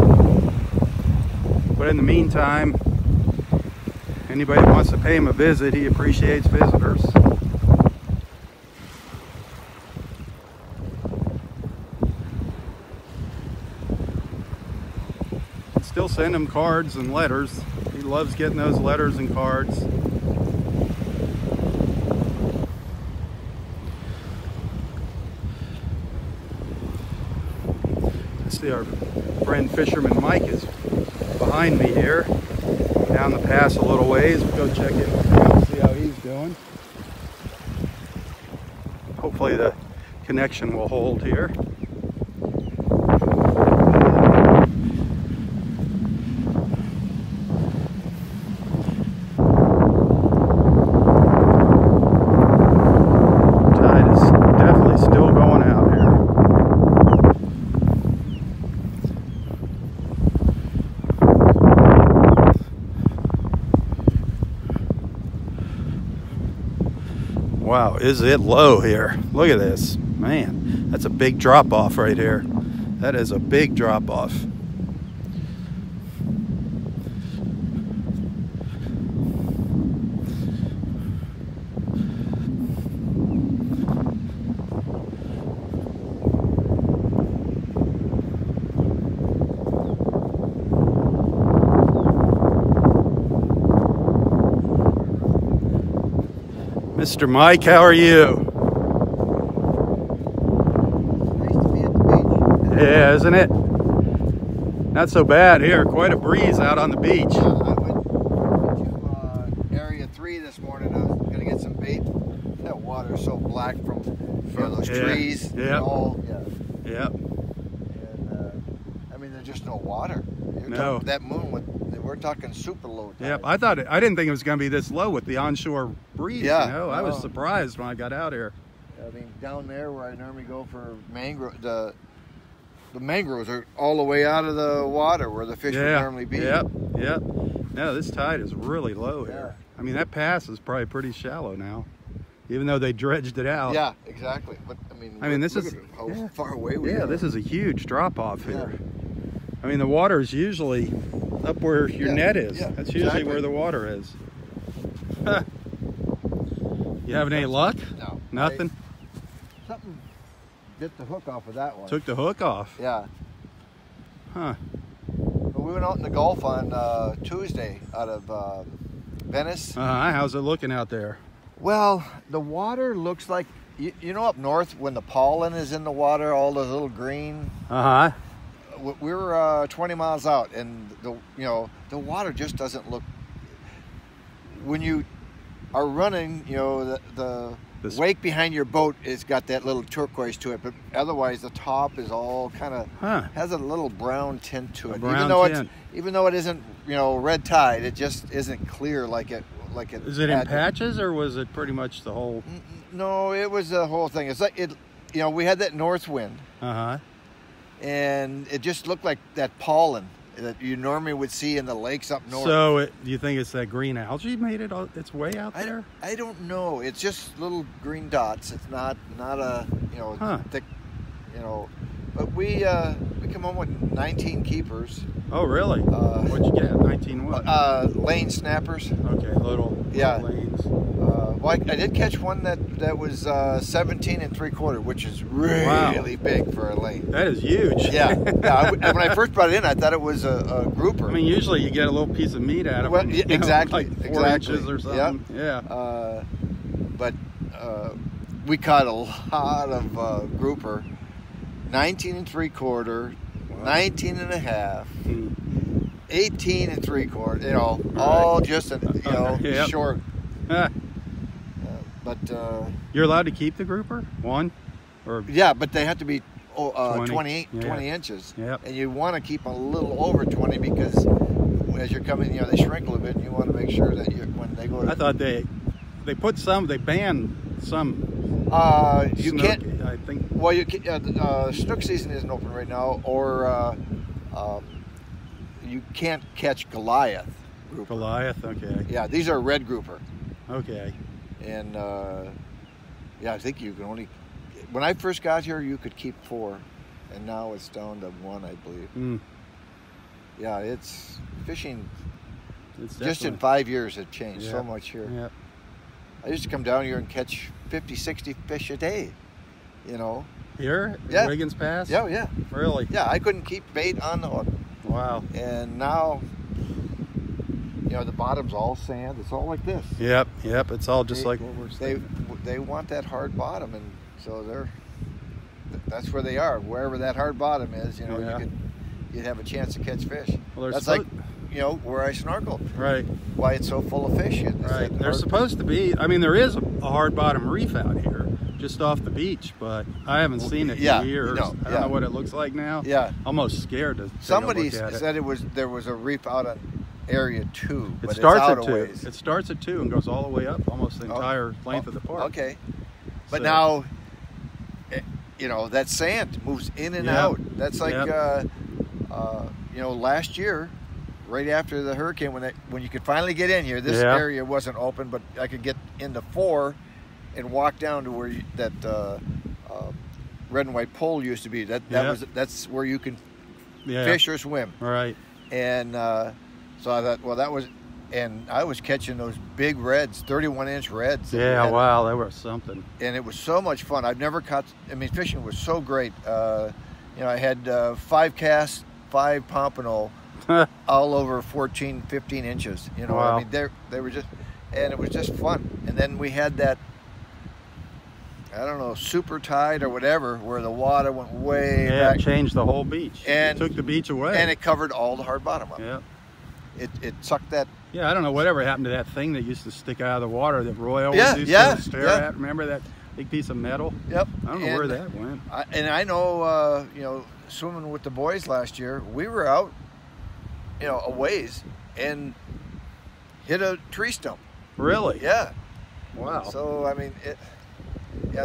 [SPEAKER 1] But in the meantime, anybody that wants to pay him a visit, he appreciates visitors. Still send him cards and letters. He loves getting those letters and cards. I see our friend Fisherman Mike is behind me here. Down the pass a little ways. We'll go check in with him, see how he's doing. Hopefully the connection will hold here. Tide is definitely still going out here. Wow, is it low here? Look at this. Man, that's a big drop off right here. That is a big drop off. Mr. Mike, how are you?
[SPEAKER 3] Nice to be at the beach.
[SPEAKER 1] Yeah, isn't it? Not so bad here. Quite a breeze out on the beach.
[SPEAKER 3] I went to Area 3 this morning. I was going to get some bait. That water is so black from those trees.
[SPEAKER 1] Yeah.
[SPEAKER 3] Yeah. And I mean, there's just no water.
[SPEAKER 1] No.
[SPEAKER 3] That moon, we're talking super low tide.
[SPEAKER 1] Yep, I didn't think it was going to be this low with the onshore breeze.
[SPEAKER 3] Yeah,
[SPEAKER 1] You know? I was surprised when I got out here.
[SPEAKER 3] I mean, down there where I normally go for mangrove, the mangroves are all the way out of the water where the fish would normally be.
[SPEAKER 1] Yep. No, this tide is really low here. I mean, that pass is probably pretty shallow now, even though they dredged it out.
[SPEAKER 3] Yeah, exactly. But I mean,
[SPEAKER 1] this is
[SPEAKER 3] how far away we are.
[SPEAKER 1] Yeah, this is a huge drop off here. I mean, the water is usually up where your net is.
[SPEAKER 3] Yeah,
[SPEAKER 1] That's usually where the water is. Huh. You having any luck?
[SPEAKER 3] No.
[SPEAKER 1] Nothing?
[SPEAKER 3] Something bit the hook off of that one.
[SPEAKER 1] Took the hook off?
[SPEAKER 3] Yeah.
[SPEAKER 1] Huh.
[SPEAKER 3] But we went out in the Gulf on Tuesday out of Venice.
[SPEAKER 1] How's it looking out there?
[SPEAKER 3] Well, the water looks like, you know up north when the pollen is in the water, all the little green? We were 20 miles out, and the water just doesn't look. When you are running, the wake behind your boat has got that little turquoise to it, but otherwise the top is all kind of has a little brown tint to it. Even though it isn't red tide, it just isn't clear like it.
[SPEAKER 1] Is it in patches, or was it pretty much the whole?
[SPEAKER 3] No, it was the whole thing. It's like we had that north wind. And it just looked like that pollen that you normally would see in the lakes up north.
[SPEAKER 1] So do you think it's that green algae made its way out there?
[SPEAKER 3] I don't know. It's just little green dots. It's not a thick, But we come home with 19 keepers.
[SPEAKER 1] Oh really? What'd you get? 19 what?
[SPEAKER 3] Lane snappers.
[SPEAKER 1] Okay, little lanes.
[SPEAKER 3] Well, I did catch one that was 17 3/4, which is really big for a lane.
[SPEAKER 1] That is huge.
[SPEAKER 3] Yeah. When I first brought it in, I thought it was a grouper.
[SPEAKER 1] I mean, usually you get a little piece of meat out of them.
[SPEAKER 3] Exactly.
[SPEAKER 1] Like 4 inches or something.
[SPEAKER 3] Yeah. But we caught a lot of grouper, 19 3/4, 19 1/2, 18 3/4. You know, all just short. But
[SPEAKER 1] you're allowed to keep the grouper one, or
[SPEAKER 3] yeah, but they have to be 20
[SPEAKER 1] yeah.
[SPEAKER 3] inches.
[SPEAKER 1] Yep.
[SPEAKER 3] And you want to keep a little over 20 because as you're coming, you know, they shrink a little bit, and you want to make sure that when they go to...
[SPEAKER 1] I thought they banned some.
[SPEAKER 3] You
[SPEAKER 1] snook,
[SPEAKER 3] can't...
[SPEAKER 1] I think.
[SPEAKER 3] Well, you can, snook season isn't open right now, or you can't catch Goliath grouper.
[SPEAKER 1] Goliath, okay.
[SPEAKER 3] Yeah, these are red grouper.
[SPEAKER 1] Okay.
[SPEAKER 3] And yeah, I think you can only... When I first got here, you could keep 4, and now it's down to 1, I believe.
[SPEAKER 1] Mm.
[SPEAKER 3] Yeah, it's fishing.
[SPEAKER 1] It's
[SPEAKER 3] just in 5 years, it changed so much here.
[SPEAKER 1] Yeah.
[SPEAKER 3] I used to come down here and catch 50, 60 fish a day, you know.
[SPEAKER 1] Here?
[SPEAKER 3] Yeah.
[SPEAKER 1] Wiggins Pass?
[SPEAKER 3] Yeah, yeah.
[SPEAKER 1] Really?
[SPEAKER 3] Yeah, I couldn't keep bait on the hook.
[SPEAKER 1] Wow.
[SPEAKER 3] And now, you know, the bottom's all sand. It's all like this.
[SPEAKER 1] Yep, yep. It's all just like what we're saying.
[SPEAKER 3] They want that hard bottom, and so that's where they are. Wherever that hard bottom is, you know, you'd have a chance to catch fish.
[SPEAKER 1] Well,
[SPEAKER 3] that's like, you know, where I snorkel.
[SPEAKER 1] Right.
[SPEAKER 3] Why it's so full of fish.
[SPEAKER 1] Right. There's supposed to be, I mean, there is a hard bottom reef out here just off the beach, but I haven't seen it in years. I don't know what it looks like now.
[SPEAKER 3] Yeah.
[SPEAKER 1] Almost scared to
[SPEAKER 3] Somebody
[SPEAKER 1] take a look at
[SPEAKER 3] said there was a reef out on area 2.
[SPEAKER 1] It
[SPEAKER 3] but
[SPEAKER 1] starts
[SPEAKER 3] it's out
[SPEAKER 1] at
[SPEAKER 3] a
[SPEAKER 1] 2.
[SPEAKER 3] ways.
[SPEAKER 1] It starts at 2 and goes all the way up, almost the entire length of the park.
[SPEAKER 3] Okay. But now, you know, that sand moves in and out. That's like, you know, last year, right after the hurricane, when you could finally get in here, this area wasn't open, but I could get into 4 and walk down to where that red and white pole used to be. That's where you can fish or swim.
[SPEAKER 1] Right.
[SPEAKER 3] And so I thought, well, that was, and I was catching those big reds, 31-inch reds.
[SPEAKER 1] Yeah, wow, they were something.
[SPEAKER 3] And it was so much fun. I've never caught, I mean, fishing was so great. You know, I had 5 casts, 5 pompano, all over 14, 15 inches. You know, I mean, they were just, and it was just fun. And then we had that, I don't know, super tide or whatever, where the water went way back.
[SPEAKER 1] It changed the whole beach.
[SPEAKER 3] And
[SPEAKER 1] it took the beach away.
[SPEAKER 3] And it covered all the hard bottom up.
[SPEAKER 1] Yeah.
[SPEAKER 3] It sucked that.
[SPEAKER 1] Yeah, I don't know whatever happened to that thing that used to stick out of the water that Roy always used to stare at. Remember that big piece of metal?
[SPEAKER 3] Yep.
[SPEAKER 1] I don't know where that went.
[SPEAKER 3] And I know, you know, swimming with the boys last year, we were out, you know, a ways and hit a tree stump.
[SPEAKER 1] Really?
[SPEAKER 3] Yeah.
[SPEAKER 1] Wow.
[SPEAKER 3] So, I mean,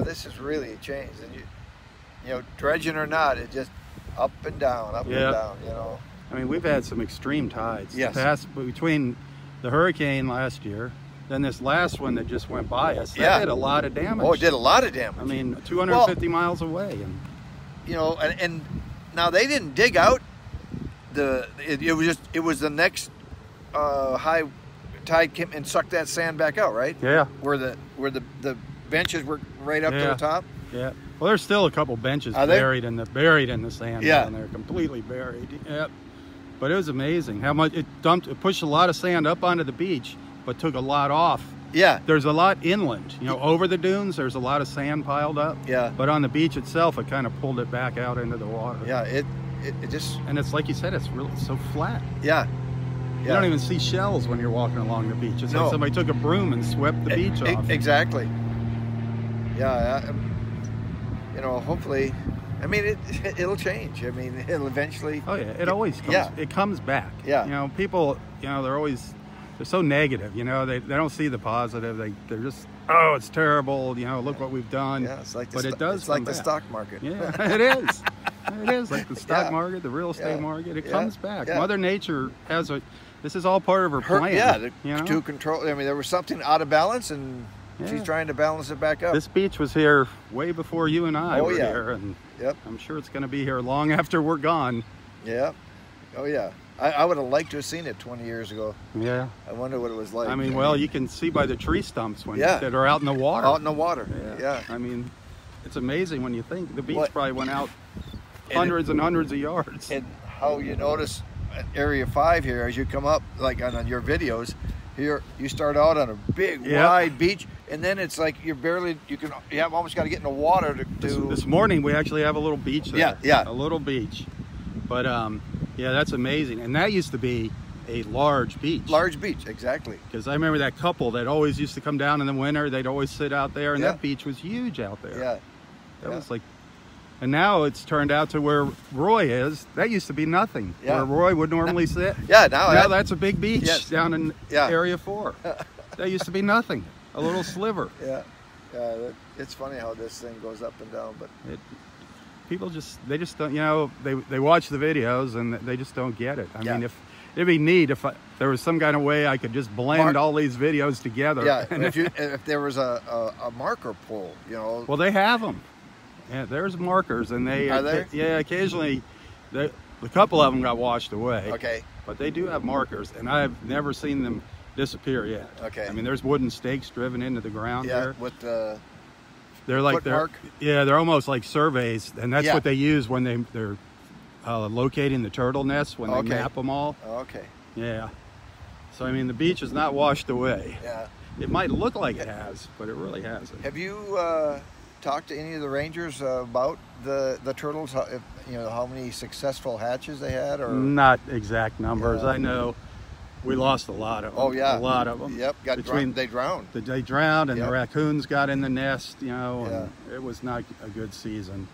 [SPEAKER 3] this has really changed. And you know, dredging or not, it just up and down, and down, you know.
[SPEAKER 1] I mean, we've had some extreme tides.
[SPEAKER 3] Yes.
[SPEAKER 1] Between the hurricane last year, then this last one that just went by us, that did a lot of damage.
[SPEAKER 3] Oh, it did a lot of damage.
[SPEAKER 1] I mean, 250 miles away. And
[SPEAKER 3] you know, and now they didn't dig out it was the next high tide came and sucked that sand back out, right?
[SPEAKER 1] Yeah.
[SPEAKER 3] Where the benches were right up to the top.
[SPEAKER 1] Yeah. Well, there's still a couple benches buried in the sand down there, completely buried. Yep. But it was amazing how much it pushed a lot of sand up onto the beach, but took a lot off.
[SPEAKER 3] Yeah.
[SPEAKER 1] There's a lot inland, you know, over the dunes. There's a lot of sand piled up.
[SPEAKER 3] Yeah.
[SPEAKER 1] But on the beach itself, it kind of pulled it back out into the water.
[SPEAKER 3] Yeah. It just.
[SPEAKER 1] And it's like you said, it's really so flat.
[SPEAKER 3] Yeah.
[SPEAKER 1] You don't even see shells when you're walking along the beach. It's like somebody took a broom and swept the beach off.
[SPEAKER 3] Exactly. Yeah. You know, hopefully, I mean, it'll change. I mean, it'll eventually.
[SPEAKER 1] Oh yeah, it always comes. Yeah. It comes back.
[SPEAKER 3] Yeah.
[SPEAKER 1] You know, people, you know, they're so negative. You know, they don't see the positive. They're just, oh, it's terrible. You know, look what we've done.
[SPEAKER 3] Yeah, it's like
[SPEAKER 1] it's
[SPEAKER 3] like the stock market.
[SPEAKER 1] Yeah, it is. It is like the stock market, the real estate market. It comes back. Yeah. Mother Nature this is all part of her plan.
[SPEAKER 3] To control. I mean, there was something out of balance, and she's trying to balance it back up.
[SPEAKER 1] This beach was here way before you and I were here, and I'm sure it's going to be here long after we're gone.
[SPEAKER 3] Yeah. Oh yeah. I would have liked to have seen it 20 years ago.
[SPEAKER 1] Yeah.
[SPEAKER 3] I wonder what it was like.
[SPEAKER 1] I mean, well, you can see by the tree stumps that are out in the water.
[SPEAKER 3] Out in the water. Yeah.
[SPEAKER 1] I mean, it's amazing when you think the beach probably went out hundreds and hundreds of yards.
[SPEAKER 3] And how you notice Area 5 here as you come up, like on your videos, here you start out on a big wide beach, and then it's like you have almost got to get in the water to
[SPEAKER 1] This morning we actually have a little beach there.
[SPEAKER 3] Yeah, yeah.
[SPEAKER 1] A little beach. But yeah, that's amazing. And that used to be a large beach.
[SPEAKER 3] Large beach, exactly.
[SPEAKER 1] Because I remember that couple that always used to come down in the winter. They'd always sit out there, and that beach was huge out there.
[SPEAKER 3] Yeah.
[SPEAKER 1] That was like, and now it's turned out to where Roy is. That used to be nothing.
[SPEAKER 3] Yeah.
[SPEAKER 1] Where Roy would normally sit.
[SPEAKER 3] Yeah,
[SPEAKER 1] now that's a big beach down in
[SPEAKER 3] Yeah.
[SPEAKER 1] Area 4. That used to be nothing. A little sliver.
[SPEAKER 3] Yeah. Yeah, it's funny how this thing goes up and down, but
[SPEAKER 1] people they just don't, you know, they watch the videos and they just don't get it. I mean, if it'd be neat if there was some kind of way I could just blend all these videos together.
[SPEAKER 3] Yeah, and if there was a marker pole, you know.
[SPEAKER 1] Well, they have them. Yeah, there's markers, and
[SPEAKER 3] Are there?
[SPEAKER 1] Yeah, occasionally, a couple of them got washed away.
[SPEAKER 3] Okay.
[SPEAKER 1] But they do have markers, and I've never seen them disappear yet.
[SPEAKER 3] Okay.
[SPEAKER 1] I mean, there's wooden stakes driven into the ground there.
[SPEAKER 3] With the
[SPEAKER 1] they're like
[SPEAKER 3] mark?
[SPEAKER 1] Yeah, they're almost like surveys, and that's what they use when they're locating the turtle nests when they map them all.
[SPEAKER 3] Okay.
[SPEAKER 1] Yeah. So I mean, the beach is not washed away.
[SPEAKER 3] Yeah.
[SPEAKER 1] It might look like it has, but it really hasn't.
[SPEAKER 3] Have you talked to any of the rangers about the turtles? You know how many successful hatches they had, or
[SPEAKER 1] not exact numbers? I know we lost a lot of them.
[SPEAKER 3] Oh yeah,
[SPEAKER 1] a lot of them.
[SPEAKER 3] Yep, they drowned.
[SPEAKER 1] They drowned, and the raccoons got in the nest. You know, and it was not a good season.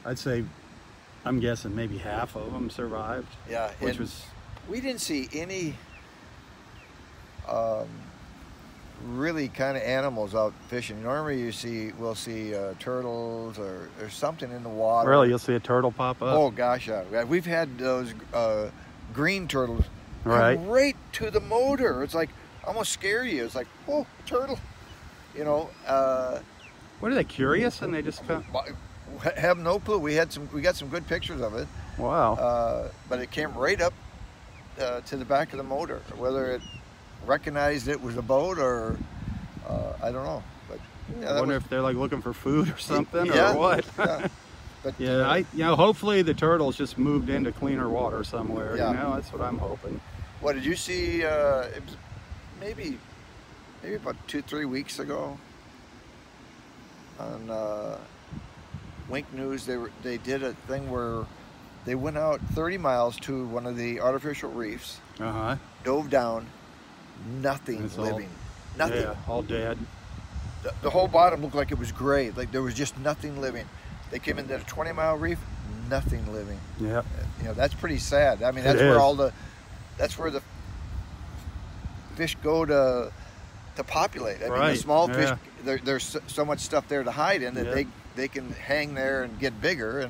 [SPEAKER 1] I'd say, I'm guessing maybe half of them survived.
[SPEAKER 3] Yeah,
[SPEAKER 1] which was.
[SPEAKER 3] We didn't see any really kind of animals out fishing. Normally we'll see turtles or something in the water.
[SPEAKER 1] Really, you'll see a turtle pop up?
[SPEAKER 3] Oh gosh, yeah. We've had those green turtles
[SPEAKER 1] right
[SPEAKER 3] to the motor. It's like almost scare you. It's like, oh, turtle. You know.
[SPEAKER 1] What are they, curious and they just come?
[SPEAKER 3] Have no clue. We got some good pictures of it.
[SPEAKER 1] Wow.
[SPEAKER 3] But it came right up to the back of the motor. Whether it recognized it was a boat or I don't know. But
[SPEAKER 1] I wonder if they're like looking for food or something
[SPEAKER 3] or
[SPEAKER 1] what.
[SPEAKER 3] Yeah. But
[SPEAKER 1] hopefully the turtles just moved into cleaner water somewhere.
[SPEAKER 3] Yeah.
[SPEAKER 1] You know, that's what I'm hoping.
[SPEAKER 3] What did you see? It was maybe about 2-3 weeks ago on Wink News. They did a thing where they went out 30 miles to one of the artificial reefs. Dove down. Nothing living. Nothing.
[SPEAKER 1] Yeah, all dead.
[SPEAKER 3] The whole bottom looked like it was gray. Like there was just nothing living. They came into a 20-mile reef, nothing living.
[SPEAKER 1] Yeah.
[SPEAKER 3] You know, that's pretty sad. I mean, that's where the fish go to populate. I mean, the small fish, there's so much stuff there to hide in that they can hang there and get bigger,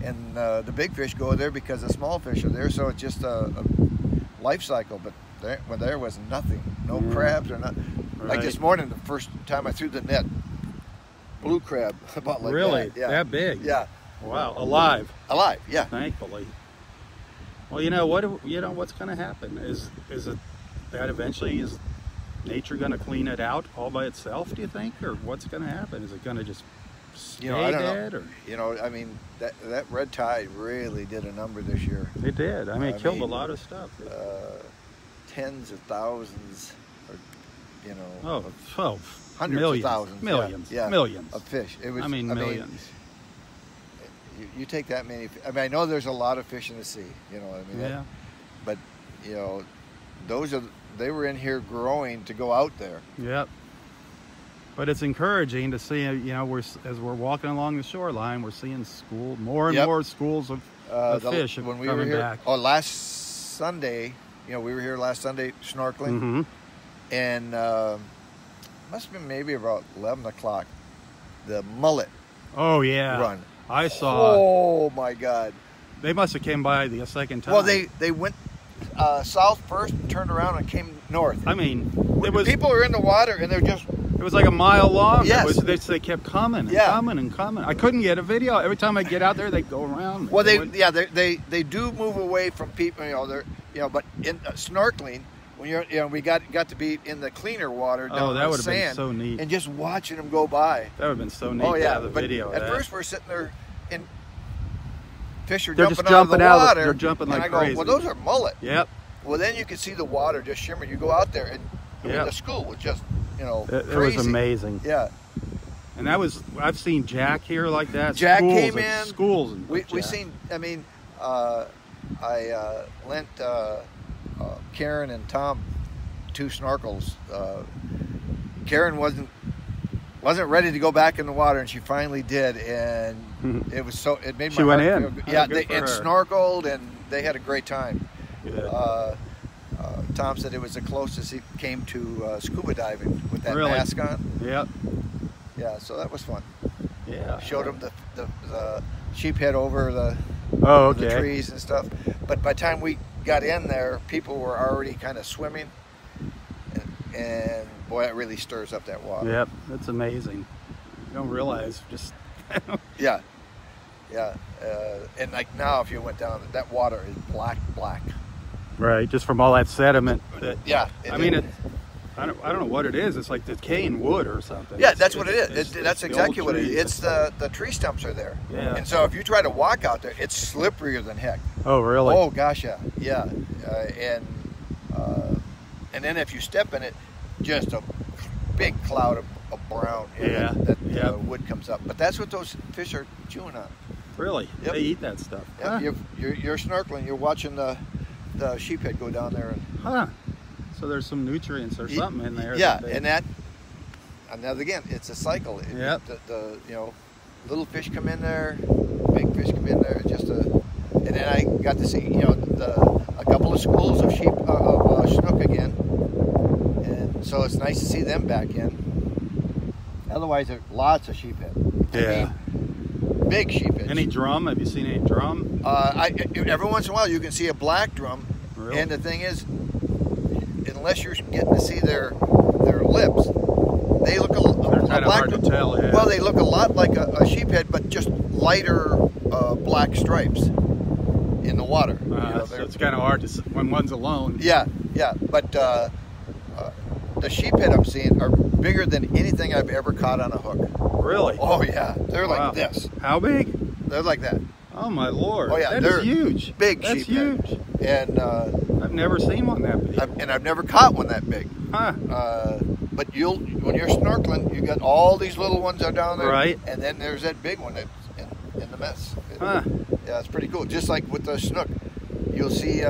[SPEAKER 3] and the big fish go there because the small fish are there. So it's just a life cycle. But there was nothing, no crabs or nothing. Like this morning, the first time I threw the net, blue crab about like
[SPEAKER 1] that.
[SPEAKER 3] Yeah.
[SPEAKER 1] That big?
[SPEAKER 3] Yeah.
[SPEAKER 1] Wow, alive.
[SPEAKER 3] Alive, yeah.
[SPEAKER 1] Thankfully. Well, you know what's going to happen is it that eventually is nature going to clean it out all by itself? Do you think, or what's going to happen? Is it going to just stay dead? Or
[SPEAKER 3] I mean that red tide really did a number this year.
[SPEAKER 1] It did. I mean, it killed a lot of stuff.
[SPEAKER 3] Tens of thousands, or hundreds
[SPEAKER 1] millions,
[SPEAKER 3] of thousands,
[SPEAKER 1] millions
[SPEAKER 3] of fish. It was.
[SPEAKER 1] Millions.
[SPEAKER 3] You take that many. I mean, I know there's a lot of fish in the sea. You know what I mean?
[SPEAKER 1] Yeah.
[SPEAKER 3] But they were in here growing to go out there.
[SPEAKER 1] Yep. But it's encouraging to see. As we're walking along the shoreline, we're seeing more and more schools of fish
[SPEAKER 3] when we
[SPEAKER 1] coming
[SPEAKER 3] were here,
[SPEAKER 1] back.
[SPEAKER 3] Oh, last Sunday. We were here last Sunday snorkeling, and must have been maybe about 11 o'clock. The mullet.
[SPEAKER 1] Oh yeah.
[SPEAKER 3] Run.
[SPEAKER 1] I saw.
[SPEAKER 3] Oh my God.
[SPEAKER 1] They must have came by the second time.
[SPEAKER 3] Well, they went south first and turned around and came north.
[SPEAKER 1] I mean,
[SPEAKER 3] people are in the water and they're just.
[SPEAKER 1] It was like a mile long.
[SPEAKER 3] Yes.
[SPEAKER 1] They kept coming and coming and coming. I couldn't get a video. Every time I get out there, they go around.
[SPEAKER 3] Well, they do move away from people. But in snorkeling, when we got to be in the cleaner water down
[SPEAKER 1] that
[SPEAKER 3] on
[SPEAKER 1] would
[SPEAKER 3] the
[SPEAKER 1] have been
[SPEAKER 3] sand,
[SPEAKER 1] so neat.
[SPEAKER 3] and just watching them go by.
[SPEAKER 1] That would have been so neat.
[SPEAKER 3] Oh yeah,
[SPEAKER 1] to have the video.
[SPEAKER 3] At first we're sitting there, and fish are
[SPEAKER 1] They're
[SPEAKER 3] jumping
[SPEAKER 1] just
[SPEAKER 3] out of the water.
[SPEAKER 1] They're jumping like
[SPEAKER 3] and I
[SPEAKER 1] crazy.
[SPEAKER 3] go, well, those are mullet.
[SPEAKER 1] Yep.
[SPEAKER 3] Well, then you can see the water just shimmering. You go out there, and the school was just you know,
[SPEAKER 1] It
[SPEAKER 3] crazy.
[SPEAKER 1] was amazing.
[SPEAKER 3] Yeah.
[SPEAKER 1] And I've seen Jack here like that.
[SPEAKER 3] Jack
[SPEAKER 1] schools
[SPEAKER 3] came in.
[SPEAKER 1] Schools. And
[SPEAKER 3] We seen. I mean, I lent Karen and Tom 2 snorkels. Karen wasn't ready to go back in the water, and she finally did, and it was so. It made my
[SPEAKER 1] She went
[SPEAKER 3] heart
[SPEAKER 1] in.
[SPEAKER 3] feel good.
[SPEAKER 1] Oh,
[SPEAKER 3] Yeah,
[SPEAKER 1] good for
[SPEAKER 3] and
[SPEAKER 1] her.
[SPEAKER 3] snorkeled, and they had a great time.
[SPEAKER 1] Good.
[SPEAKER 3] Tom said it was the closest he came to scuba diving with that
[SPEAKER 1] Really?
[SPEAKER 3] mask on.
[SPEAKER 1] Yep.
[SPEAKER 3] Yeah, so that was fun.
[SPEAKER 1] Yeah.
[SPEAKER 3] Showed him the sheephead over the
[SPEAKER 1] Okay.
[SPEAKER 3] the trees and stuff. But by the time we got in there, people were already kind of swimming, and boy, it really stirs up that water.
[SPEAKER 1] Yep. That's amazing. You don't realize just.
[SPEAKER 3] Yeah, yeah. And like now, if you went down, that water is black.
[SPEAKER 1] Right. Just from all that sediment.
[SPEAKER 3] Yeah.
[SPEAKER 1] I mean, I don't know what it is. It's like decaying wood or something.
[SPEAKER 3] Yeah, that's what it is. That's
[SPEAKER 1] the
[SPEAKER 3] exactly
[SPEAKER 1] old
[SPEAKER 3] what it
[SPEAKER 1] trees.
[SPEAKER 3] is. It's the tree stumps are there.
[SPEAKER 1] Yeah.
[SPEAKER 3] And so if you try to walk out there, it's slipperier than heck.
[SPEAKER 1] Oh, really?
[SPEAKER 3] Oh gosh, yeah. And then if you step in it, just a big cloud of brown.
[SPEAKER 1] Yeah.
[SPEAKER 3] That wood comes up. But that's what those fish are chewing on.
[SPEAKER 1] Really?
[SPEAKER 3] Yep.
[SPEAKER 1] They eat that stuff.
[SPEAKER 3] Yep.
[SPEAKER 1] Huh.
[SPEAKER 3] You're snorkeling. You're watching the sheephead go down there.
[SPEAKER 1] Huh. So there's some nutrients or something in there.
[SPEAKER 3] Yeah,
[SPEAKER 1] that
[SPEAKER 3] and that. Another again, it's a cycle.
[SPEAKER 1] Yep.
[SPEAKER 3] The little fish come in there, big fish come in there. And then I got to see a couple of schools of snook again, and so it's nice to see them back in. Otherwise, there's lots of sheephead.
[SPEAKER 1] Yeah.
[SPEAKER 3] Big sheephead.
[SPEAKER 1] Any drum? Have you seen any drum?
[SPEAKER 3] Every once in a while you can see a black drum,
[SPEAKER 1] Really?
[SPEAKER 3] and the thing is, unless you're getting to see their lips, they look
[SPEAKER 1] They're kind of hard to tell. Yeah.
[SPEAKER 3] Well, they look a lot like a sheephead, but just lighter black stripes in the water.
[SPEAKER 1] So it's kind of hard to see when one's alone.
[SPEAKER 3] Yeah. But the sheephead I'm seeing are bigger than anything I've ever caught on a hook.
[SPEAKER 1] Really?
[SPEAKER 3] Oh yeah, they're
[SPEAKER 1] Wow.
[SPEAKER 3] like this.
[SPEAKER 1] How big?
[SPEAKER 3] They're like that.
[SPEAKER 1] Oh my lord!
[SPEAKER 3] Oh, yeah,
[SPEAKER 1] that
[SPEAKER 3] they're
[SPEAKER 1] is huge.
[SPEAKER 3] big
[SPEAKER 1] That's
[SPEAKER 3] sheephead.
[SPEAKER 1] huge.
[SPEAKER 3] And
[SPEAKER 1] I've never seen one that big.
[SPEAKER 3] I've never caught one that big.
[SPEAKER 1] Huh?
[SPEAKER 3] But when you're snorkeling, you got all these little ones are down there,
[SPEAKER 1] Right.
[SPEAKER 3] And then there's that big one that's in the mess.
[SPEAKER 1] Huh?
[SPEAKER 3] Yeah, it's pretty cool. Just like with the snook, you'll see,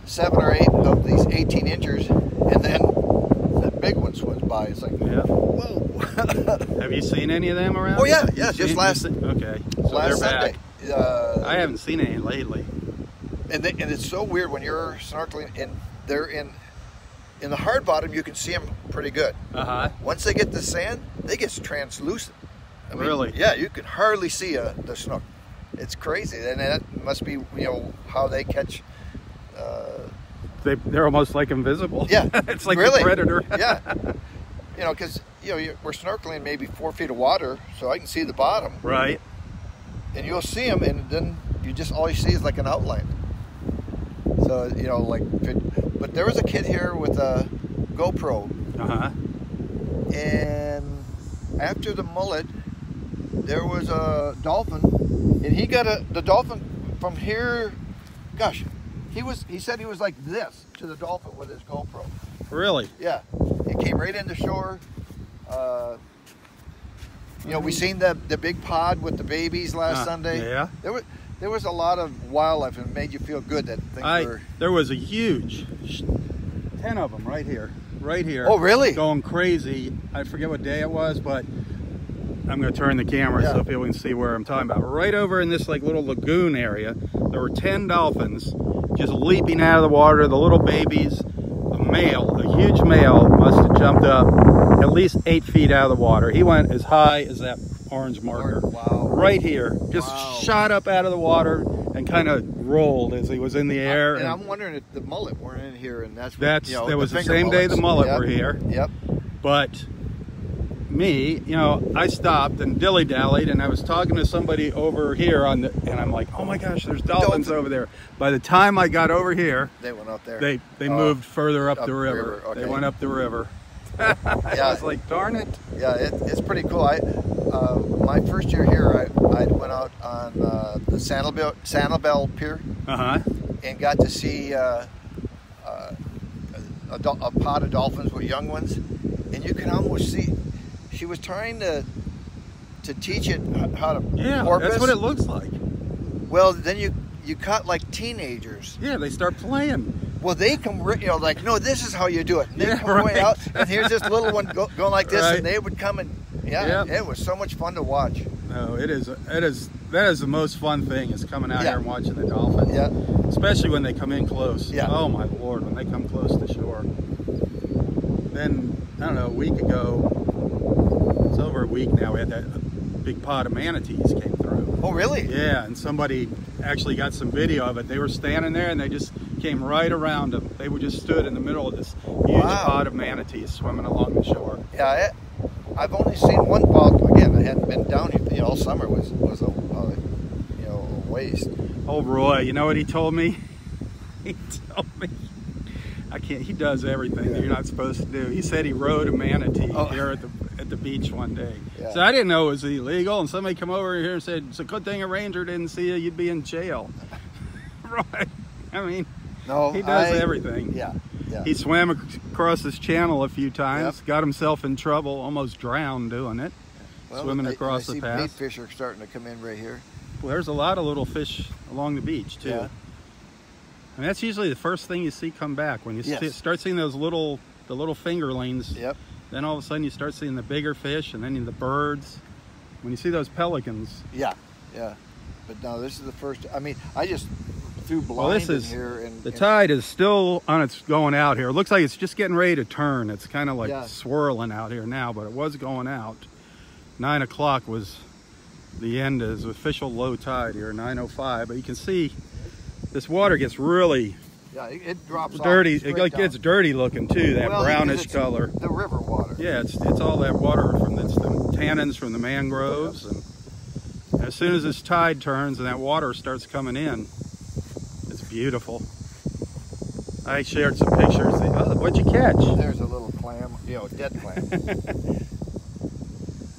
[SPEAKER 3] 7 or 8 of these 18 inchers, and then that big one swims by. It's like,
[SPEAKER 1] Yeah.
[SPEAKER 3] whoa.
[SPEAKER 1] Have you seen any of them around?
[SPEAKER 3] Oh yeah,
[SPEAKER 1] You
[SPEAKER 3] just
[SPEAKER 1] seen-
[SPEAKER 3] last
[SPEAKER 1] Okay. So
[SPEAKER 3] last
[SPEAKER 1] they're
[SPEAKER 3] Sunday.
[SPEAKER 1] back. I haven't seen any lately.
[SPEAKER 3] And it's so weird when you're snorkeling and they're in the hard bottom, you can see them pretty good. Once they get to sand, they get translucent. I mean,
[SPEAKER 1] Really?
[SPEAKER 3] Yeah, you can hardly see the snook. It's crazy, and that must be how they catch.
[SPEAKER 1] They're almost like invisible.
[SPEAKER 3] Yeah,
[SPEAKER 1] It's like
[SPEAKER 3] really?
[SPEAKER 1] the predator.
[SPEAKER 3] Yeah, because we're snorkeling maybe 4 feet of water, so I can see the bottom.
[SPEAKER 1] Right.
[SPEAKER 3] And you'll see them, and then you just all you see is like an outline. So but there was a kid here with a GoPro, and after the mullet, there was a dolphin, and he got the dolphin from here. Gosh, he said he was like this to the dolphin with his GoPro.
[SPEAKER 1] Really?
[SPEAKER 3] Yeah, it came right into shore. We seen the big pod with the babies last Sunday.
[SPEAKER 1] Yeah.
[SPEAKER 3] There was a lot of wildlife, and it made you feel good that things were.
[SPEAKER 1] There was a huge 10 of them right here.
[SPEAKER 3] Oh, really?
[SPEAKER 1] Going crazy. I forget what day it was, but I'm going to turn the camera so people can see where I'm talking about. Right over in this little lagoon area, there were 10 dolphins just leaping out of the water. The little babies, a huge male, must have jumped up at least 8 feet out of the water. He went as high as that orange marker.
[SPEAKER 3] Wow.
[SPEAKER 1] Right here. Just shot up out of the water and kind of rolled as he was in the air.
[SPEAKER 3] And I'm wondering if the mullet weren't in here, and that
[SPEAKER 1] was the same day the mullet were here.
[SPEAKER 3] Yep.
[SPEAKER 1] But me, I stopped and dilly-dallied, and I was talking to somebody over here and I'm like, oh my gosh, there's dolphins over there. By the time I got over here,
[SPEAKER 3] they went out there.
[SPEAKER 1] They moved further up the river.
[SPEAKER 3] Okay.
[SPEAKER 1] They went up the river.
[SPEAKER 3] Yeah.
[SPEAKER 1] I was like, darn it.
[SPEAKER 3] Yeah, it's pretty cool. My first year here, I went out on the Sanibel Pier and got to see a pod of dolphins with young ones, and you can almost see she was trying to teach it how to porpoise.
[SPEAKER 1] That's what it looks like.
[SPEAKER 3] Well, then you caught like teenagers.
[SPEAKER 1] Yeah, they start playing.
[SPEAKER 3] Well, they come, like, no, this is how you do it. And they come
[SPEAKER 1] right.
[SPEAKER 3] way out, and here's this little one going like this,
[SPEAKER 1] Right.
[SPEAKER 3] and they would come and, it was so much fun to watch.
[SPEAKER 1] No, that is the most fun thing, is coming out here and watching the dolphins.
[SPEAKER 3] Yeah.
[SPEAKER 1] Especially when they come in close.
[SPEAKER 3] Yeah.
[SPEAKER 1] Oh my Lord, when they come close to shore. Then, I don't know, a week ago, it's over a week now, we had that big pod of manatees came through.
[SPEAKER 3] Oh, really?
[SPEAKER 1] Yeah, and somebody actually got some video of it. They were standing there and they just came right around them. They were just stood in the middle of this huge pod of manatees swimming along the shore.
[SPEAKER 3] Yeah, I've only seen one pod. Again, I hadn't been down here. All summer was a waste.
[SPEAKER 1] Oh, Roy, you know what he told me? He told me, he does everything that you're not supposed to do. He said he rode a manatee here at the beach one day. Yeah. So I didn't know it was illegal, and somebody come over here and said, it's a good thing a ranger didn't see you, you'd be in jail. Right. I mean, no, he does everything.
[SPEAKER 3] Yeah.
[SPEAKER 1] He swam across this channel a few times, got himself in trouble, almost drowned doing it, swimming across the pass.
[SPEAKER 3] Bait fish are starting to come in right here.
[SPEAKER 1] Well, there's a lot of little fish along the beach too.
[SPEAKER 3] Yeah.
[SPEAKER 1] And that's usually the first thing you see come back when you start seeing those the little fingerlings.
[SPEAKER 3] Yep.
[SPEAKER 1] Then all of a sudden you start seeing the bigger fish, and then the birds. When you see those pelicans.
[SPEAKER 3] Yeah. But no, this is the first. I mean, I just threw blind in here, and
[SPEAKER 1] the tide is still on its going out here. It looks like it's just getting ready to turn. It's kind of like swirling out here now, but it was going out. 9 o'clock was the end, is official low tide here, 9:05. But you can see this water gets really
[SPEAKER 3] it drops
[SPEAKER 1] dirty.
[SPEAKER 3] It
[SPEAKER 1] gets dirty looking too, that brownish color.
[SPEAKER 3] The river water.
[SPEAKER 1] Yeah, it's all that water from the tannins from the mangroves, and as soon as this tide turns and that water starts coming in, it's beautiful. I shared some pictures. Oh, what'd you catch?
[SPEAKER 3] There's a little clam, dead clam.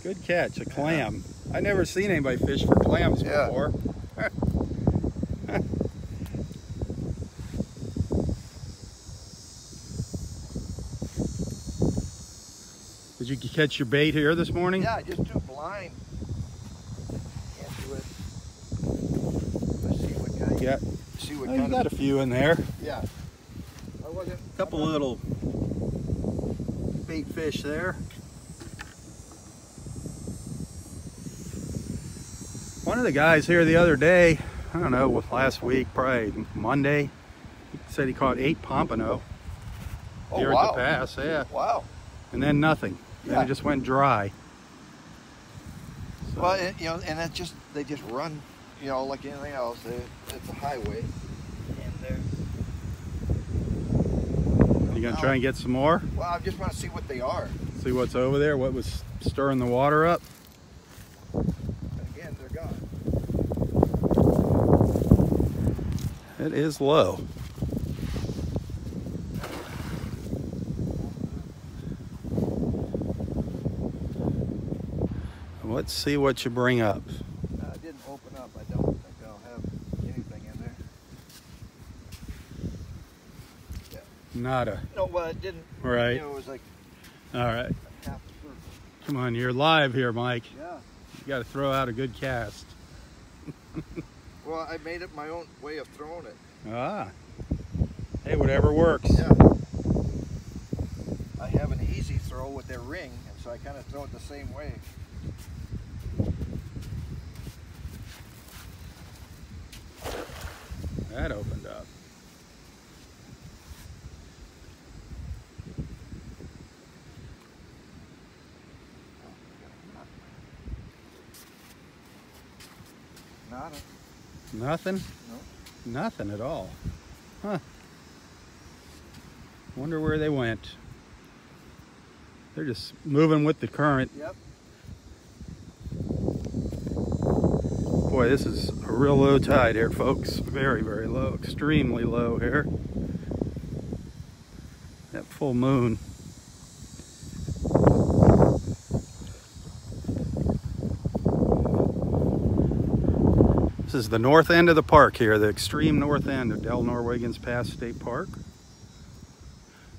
[SPEAKER 1] Good catch, a clam. I never seen anybody fish for clams before. Did you catch your bait here this morning?
[SPEAKER 3] Yeah, I just threw blind. Can't do it. Let's see what kind.
[SPEAKER 1] You got a few in there.
[SPEAKER 3] Yeah.
[SPEAKER 1] A couple little bait fish there. One of the guys here the other day, I don't know, last week, probably Monday, he said he caught 8 pompano here at the pass. Yeah.
[SPEAKER 3] Wow.
[SPEAKER 1] And then nothing. Then it just went dry. So.
[SPEAKER 3] Well, and they just run, like anything else. It's a highway. And
[SPEAKER 1] you gonna try and get some more?
[SPEAKER 3] Well, I just want to see what they are.
[SPEAKER 1] See what's over there. What was stirring the water up?
[SPEAKER 3] Again, they're gone.
[SPEAKER 1] It is low. Let's see what you bring up.
[SPEAKER 3] It didn't open up. I don't think I'll have anything in there. Yeah.
[SPEAKER 1] Nada.
[SPEAKER 3] No, well, it didn't.
[SPEAKER 1] Right.
[SPEAKER 3] It was like.
[SPEAKER 1] All right.
[SPEAKER 3] Half a circle.
[SPEAKER 1] Come on, you're live here, Mike.
[SPEAKER 3] Yeah.
[SPEAKER 1] You got to throw out a good cast.
[SPEAKER 3] Well, I made it my own way of throwing it.
[SPEAKER 1] Ah. Hey, whatever works.
[SPEAKER 3] Yeah. I have an easy throw with their ring, and so I kind of throw it the same way.
[SPEAKER 1] That opened up.
[SPEAKER 3] Nada.
[SPEAKER 1] Nothing?
[SPEAKER 3] No.
[SPEAKER 1] Nothing at all. Huh. Wonder where they went. They're just moving with the current.
[SPEAKER 3] Yep.
[SPEAKER 1] Boy, this is a real low tide here, folks. Very, very low. Extremely low here. That full moon. This is the north end of the park here, the extreme north end of Del Norwegians Pass State Park.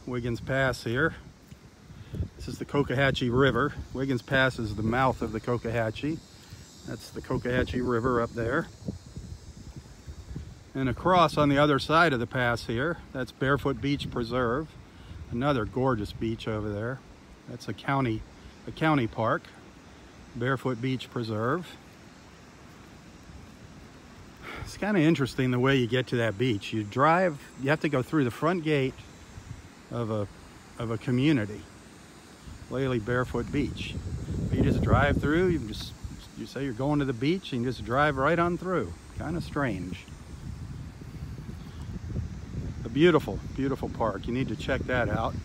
[SPEAKER 1] Wiggins Pass here. This is the Cocohatchee River. Wiggins Pass is the mouth of the Cocohatchee. That's the Cocohatchee River up there. And across on the other side of the pass here, that's Barefoot Beach Preserve. Another gorgeous beach over there. That's a county park. Barefoot Beach Preserve. It's kind of interesting the way you get to that beach. You have to go through the front gate of a community. Laley Barefoot Beach. But you just drive through, you say you're going to the beach and you just drive right on through. Kind of strange. A beautiful, beautiful park. You need to check that out.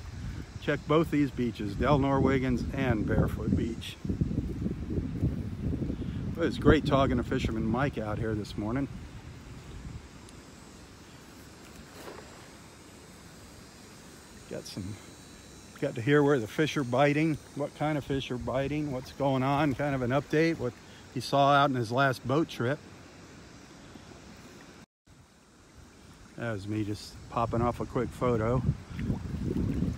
[SPEAKER 1] Check both these beaches, Del Nor Wiggins and Barefoot Beach. Well, it's great talking to Fisherman Mike out here this morning. Got to hear where the fish are biting, what kind of fish are biting, what's going on, kind of an update, what he saw out in his last boat trip. That was me just popping off a quick photo. I'm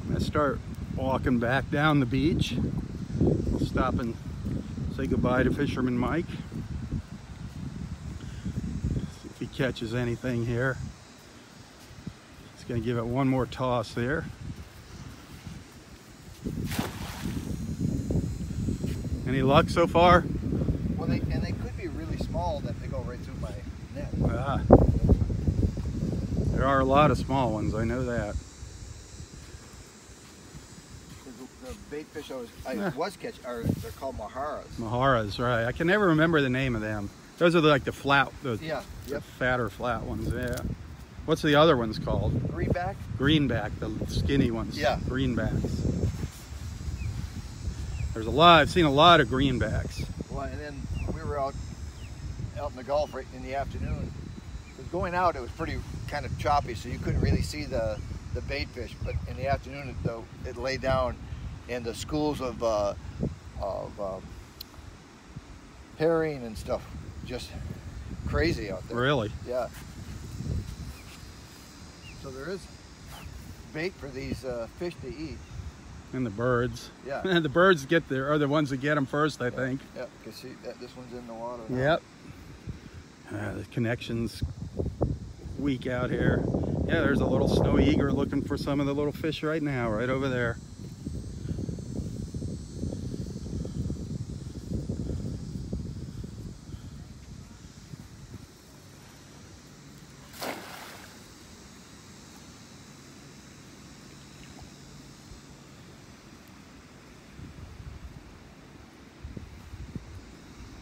[SPEAKER 1] gonna start walking back down the beach. I'll stop and say goodbye to Fisherman Mike. See if he catches anything here. He's gonna give it one more toss there. Any luck so far?
[SPEAKER 3] Well, they could be really small that they go right through my net.
[SPEAKER 1] Ah. There are a lot of small ones, I know that.
[SPEAKER 3] The bait fish I was catching, they're called maharas.
[SPEAKER 1] Maharas, right. I can never remember the name of them. Those are like the fatter flat ones, yeah. What's the other ones called?
[SPEAKER 3] Greenback?
[SPEAKER 1] Greenback, the skinny ones.
[SPEAKER 3] Yeah.
[SPEAKER 1] Greenbacks. There's a lot, I've seen a lot of greenbacks.
[SPEAKER 3] Well, and then we were out in the Gulf right in the afternoon. Going out, it was pretty kind of choppy, so you couldn't really see the bait fish. But in the afternoon, it lay down, and the schools of herring and stuff, just crazy out there.
[SPEAKER 1] Really?
[SPEAKER 3] Yeah. So there is bait for these fish to eat.
[SPEAKER 1] And the birds.
[SPEAKER 3] Yeah.
[SPEAKER 1] And the birds are the ones that get them first, I think.
[SPEAKER 3] Yeah, because see, this one's in the water now.
[SPEAKER 1] Yep. The connection's weak out here. Yeah, there's a little snowy egret looking for some of the little fish right now, right over there.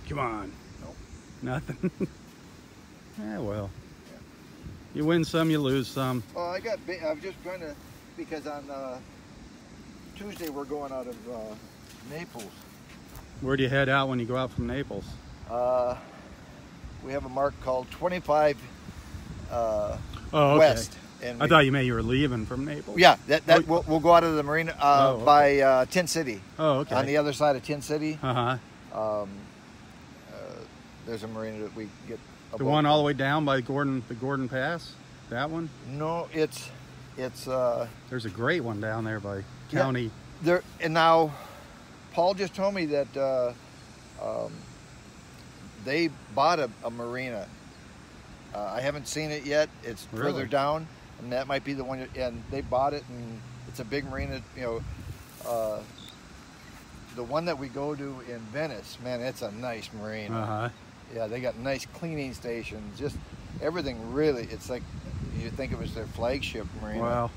[SPEAKER 1] Come on.
[SPEAKER 3] Nope.
[SPEAKER 1] Nothing. Yeah, well. Yeah. You win some, you lose some.
[SPEAKER 3] Oh, I was just trying to, because on Tuesday we're going out of Naples.
[SPEAKER 1] Where do you head out when you go out from Naples?
[SPEAKER 3] We have a mark called 25
[SPEAKER 1] okay.
[SPEAKER 3] West. And
[SPEAKER 1] I thought you meant you were leaving from Naples.
[SPEAKER 3] Yeah, we'll go out of the marina
[SPEAKER 1] okay.
[SPEAKER 3] by Tin City.
[SPEAKER 1] Oh, okay.
[SPEAKER 3] On the other side of Tin City.
[SPEAKER 1] Uh-huh.
[SPEAKER 3] There's a marina that we get.
[SPEAKER 1] The one all the way down by the Gordon Pass? That one?
[SPEAKER 3] No, it's
[SPEAKER 1] there's a great one down there by County.
[SPEAKER 3] Yeah, there, and now Paul just told me that they bought a marina. I haven't seen it yet. It's
[SPEAKER 1] really?
[SPEAKER 3] Further down, and that might be the one. And they bought it, and it's a big marina. You know, the one that we go to in Venice, man, it's a nice marina.
[SPEAKER 1] Uh-huh.
[SPEAKER 3] Yeah, they got nice cleaning stations. Just everything really. It's like you'd think it was their flagship marina.
[SPEAKER 1] Wow.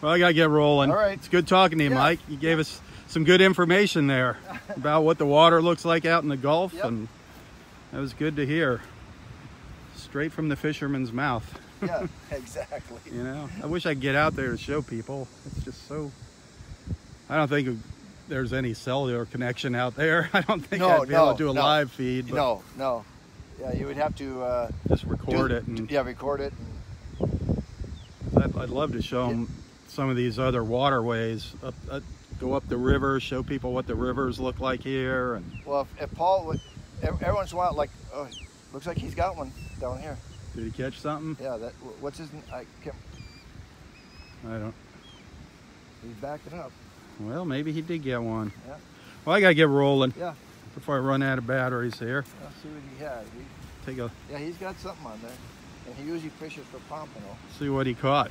[SPEAKER 1] Well, I gotta get rolling.
[SPEAKER 3] All right.
[SPEAKER 1] It's good talking to you, Mike. You gave us some good information there about what the water looks like out in the Gulf, and that was good to hear. Straight from the fisherman's mouth.
[SPEAKER 3] Yeah, exactly.
[SPEAKER 1] You know, I wish I could get out there to show people. It's just so. I don't think there's any cellular connection out there. I don't think I'd be able to do a live feed. But
[SPEAKER 3] no. Yeah, you would have to
[SPEAKER 1] just record it.
[SPEAKER 3] Record it.
[SPEAKER 1] I'd love to show them some of these other waterways. Go up the river, show people what the rivers look like here. And
[SPEAKER 3] well, if Paul would, every once in a while, like, looks like he's got one down here.
[SPEAKER 1] Did he catch something?
[SPEAKER 3] Yeah. What's his? I can't.
[SPEAKER 1] I don't.
[SPEAKER 3] He's backing up.
[SPEAKER 1] Well, maybe he did get one.
[SPEAKER 3] Yeah.
[SPEAKER 1] Well, I gotta get rolling.
[SPEAKER 3] Yeah.
[SPEAKER 1] Before I run out of batteries here.
[SPEAKER 3] Let's see what he has.
[SPEAKER 1] Take a.
[SPEAKER 3] Yeah, he's got something on there, and he usually fishes for pompano.
[SPEAKER 1] See what he caught.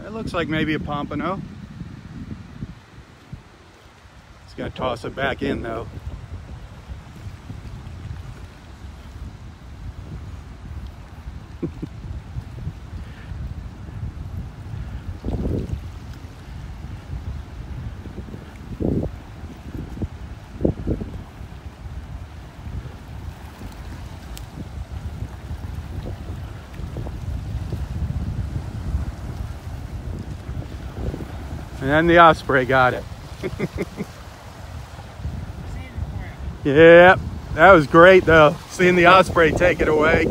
[SPEAKER 1] That looks like maybe a pompano. He's got to toss it back in though. And then the osprey got it. Yeah, that was great though. Seeing the osprey take it away.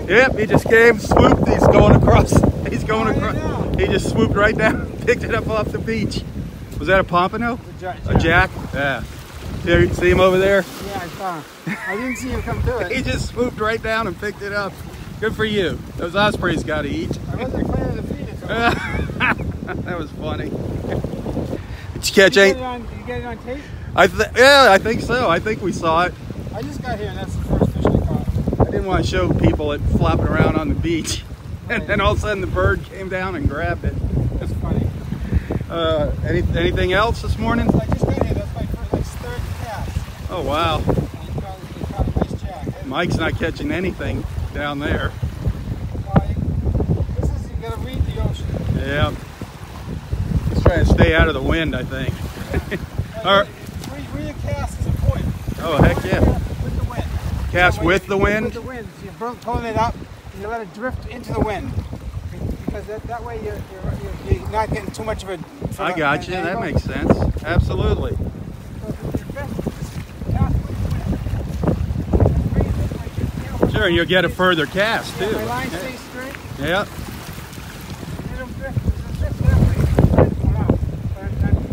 [SPEAKER 1] Yep, he just came, swooped. He's going across. He's going across. He just swooped right down, picked it up off the beach. Was that a pompano? A jack? Yeah. You see him over there?
[SPEAKER 4] Yeah, I saw him. I didn't see him come to it.
[SPEAKER 1] He just swooped right down and picked it up. Good for you. Those ospreys got to eat.
[SPEAKER 4] I wasn't planning to feed it. So
[SPEAKER 1] that was funny. Did you catch
[SPEAKER 4] Did
[SPEAKER 1] any?
[SPEAKER 4] you get it on tape?
[SPEAKER 1] Yeah, I think so. I think we saw it.
[SPEAKER 4] I just got here and that's the first fish I caught.
[SPEAKER 1] I didn't want to show people it flopping around on the beach. And then all of a sudden the bird came down and grabbed it.
[SPEAKER 4] That's funny.
[SPEAKER 1] Anything else this morning?
[SPEAKER 4] I just got here. That's my first, third cast.
[SPEAKER 1] Oh, wow.
[SPEAKER 4] And he caught a nice jack.
[SPEAKER 1] Mike's not catching anything down there.
[SPEAKER 4] You gotta read the ocean.
[SPEAKER 1] Yeah. He's trying to stay out of the wind, I think. All right.
[SPEAKER 4] Where your cast is important.
[SPEAKER 1] Oh, heck yeah.
[SPEAKER 4] With the wind.
[SPEAKER 1] Cast with the wind?
[SPEAKER 4] With the wind. So you're pulling it up and you let it drift into the wind. Because that way you're not getting too much of a...
[SPEAKER 1] I got you. That makes sense. Absolutely. Sure, and you'll get a further cast, too.
[SPEAKER 4] My line stays straight.
[SPEAKER 1] Yeah.
[SPEAKER 4] It'll drift that way.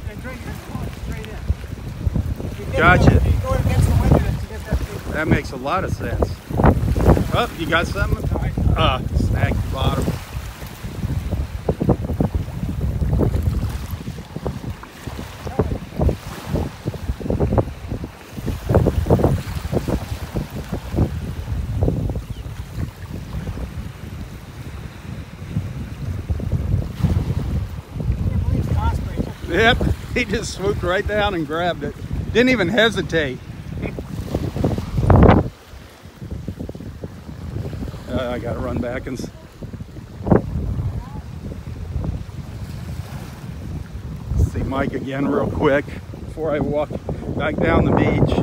[SPEAKER 4] And drink it straight in.
[SPEAKER 1] Gotcha.
[SPEAKER 4] You go against the wind and get that thing.
[SPEAKER 1] That makes a lot of sense. Oh, you got something? Snagged the bottom. Yep, he just swooped right down and grabbed it. Didn't even hesitate. I gotta run back and see Mike again real quick before I walk back down the beach.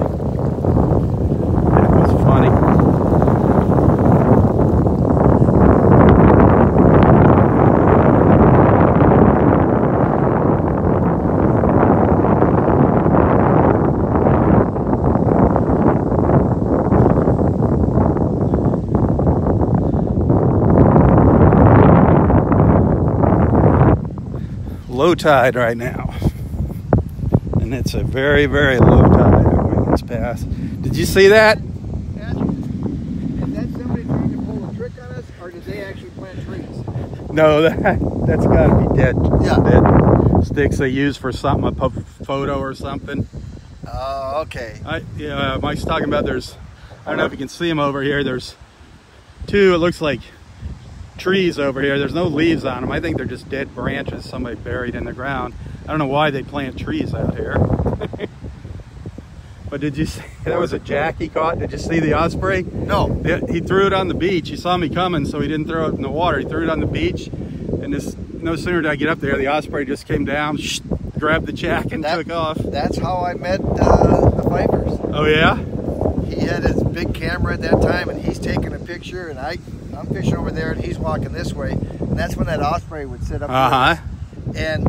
[SPEAKER 1] That was funny. Low tide right now, and it's a very, very low tide at Wiggins Pass. Did you see that?
[SPEAKER 3] Is that somebody trying to pull a trick on us, or did they actually plant trees?
[SPEAKER 1] No, that's got to be dead.
[SPEAKER 3] Yeah.
[SPEAKER 1] Dead sticks they use for something, a photo or something.
[SPEAKER 3] Oh, okay.
[SPEAKER 1] Mike's talking about I don't know if you can see them over here. There's two, it looks like trees over here. There's no leaves on them. I think they're just dead branches somebody buried in the ground. I don't know why they plant trees out here. But did you see that was a jack he caught? Did you see the osprey?
[SPEAKER 3] No.
[SPEAKER 1] He threw it on the beach. He saw me coming, so he didn't throw it in the water. He threw it on the beach, and no sooner did I get up there, the osprey just came down, grabbed the jack, and took off.
[SPEAKER 3] That's how I met the Vipers.
[SPEAKER 1] Oh yeah?
[SPEAKER 3] He had his big camera at that time, and he's taking a picture, and I'm fishing over there, and he's walking this way, and that's when that osprey would sit up there. And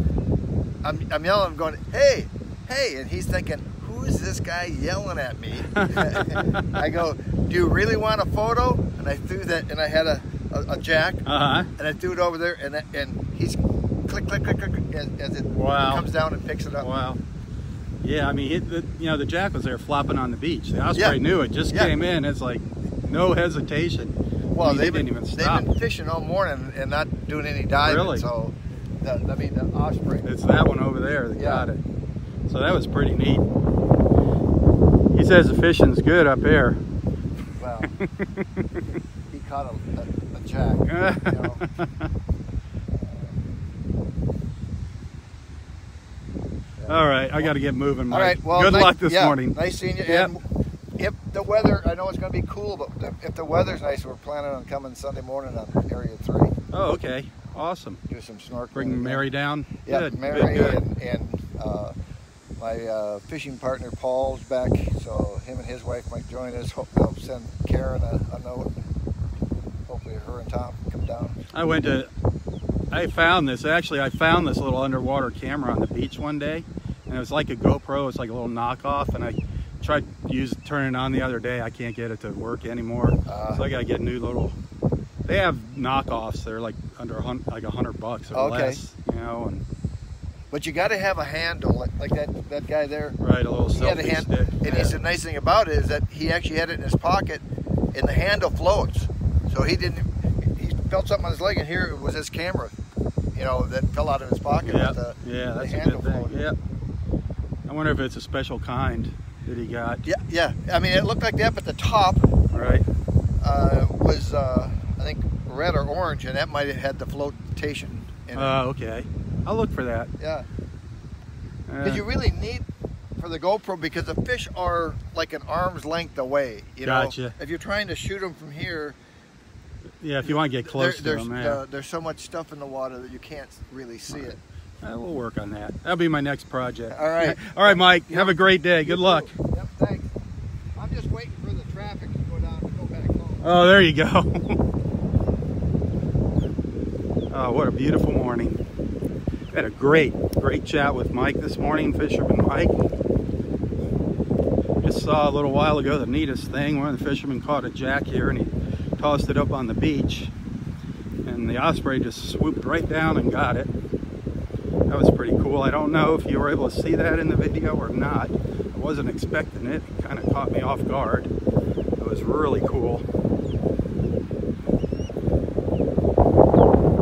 [SPEAKER 3] I'm yelling, I'm going, hey, and he's thinking, who is this guy yelling at me? I go, do you really want a photo? And I threw that, and I had a jack, and I threw it over there, and he's click, click, click, click as it
[SPEAKER 1] Wow.
[SPEAKER 3] comes down and picks it up.
[SPEAKER 1] Wow. Yeah, I mean, the jack was there flopping on the beach. The osprey knew it, just came in. It's like no hesitation.
[SPEAKER 3] Well,
[SPEAKER 1] they didn't even stop.
[SPEAKER 3] They've been fishing all morning and not doing any diving.
[SPEAKER 1] Really?
[SPEAKER 3] So, the osprey.
[SPEAKER 1] It's that one over there that got it. So that was pretty neat. He says the fishing's good up here.
[SPEAKER 3] Well, he caught a jack. You know.
[SPEAKER 1] All right, I got to get moving, Mike.
[SPEAKER 3] All right, well,
[SPEAKER 1] good luck this morning.
[SPEAKER 3] Nice seeing you.
[SPEAKER 1] Yep.
[SPEAKER 3] And if the weather, I know it's going to be cool, but if the weather's nice, we're planning on coming Sunday morning on Area 3.
[SPEAKER 1] Oh, okay. Awesome.
[SPEAKER 3] Do some snorkeling.
[SPEAKER 1] Bring Mary down?
[SPEAKER 3] Yeah,
[SPEAKER 1] Good.
[SPEAKER 3] Mary
[SPEAKER 1] Good.
[SPEAKER 3] and my fishing partner Paul's back, so him and his wife might join us. Hope they'll send Karen a note. Hopefully her and Tom come down.
[SPEAKER 1] I found this little underwater camera on the beach one day, and it was like a GoPro. It's like a little knockoff, and I tried to turn it on the other day. I can't get it to work anymore, so I gotta get a new little. They have knockoffs. They're like under like $100 or less, you know. And
[SPEAKER 3] but you got to have a handle, like that guy there.
[SPEAKER 1] Right, a little selfie stick.
[SPEAKER 3] And he said the nice thing about it is that he actually had it in his pocket, and the handle floats. So he felt something on his leg, and here it was his camera, you know, that fell out of his pocket.
[SPEAKER 1] Yeah,
[SPEAKER 3] that's
[SPEAKER 1] a good thing. Yep. I wonder if it's a special kind that he got.
[SPEAKER 3] Yeah. I mean, it looked like that, but the top
[SPEAKER 1] right
[SPEAKER 3] was I think red or orange, and that might have had the flotation in it.
[SPEAKER 1] Okay. I'll look for that.
[SPEAKER 3] Yeah. Because you really need for the GoPro, because the fish are like an arm's length away. You
[SPEAKER 1] Gotcha.
[SPEAKER 3] know, if you're trying to shoot them from here.
[SPEAKER 1] Yeah, if you want to get close to them.
[SPEAKER 3] There's so much stuff in the water that you can't really see it.
[SPEAKER 1] We'll work on that. That'll be my next project.
[SPEAKER 3] All right.
[SPEAKER 1] All right, Mike. Have a great day. Good luck.
[SPEAKER 3] Yep, thanks. I'm just waiting for the traffic to go down to go back home.
[SPEAKER 1] Oh, there you go. Oh, what a beautiful morning. Had a great chat with Mike this morning, Fisherman Mike. Just saw a little while ago the neatest thing. One of the fishermen caught a jack here and he tossed it up on the beach. And the osprey just swooped right down and got it. That was pretty cool. I don't know if you were able to see that in the video or not. I wasn't expecting it. It kind of caught me off guard. It was really cool.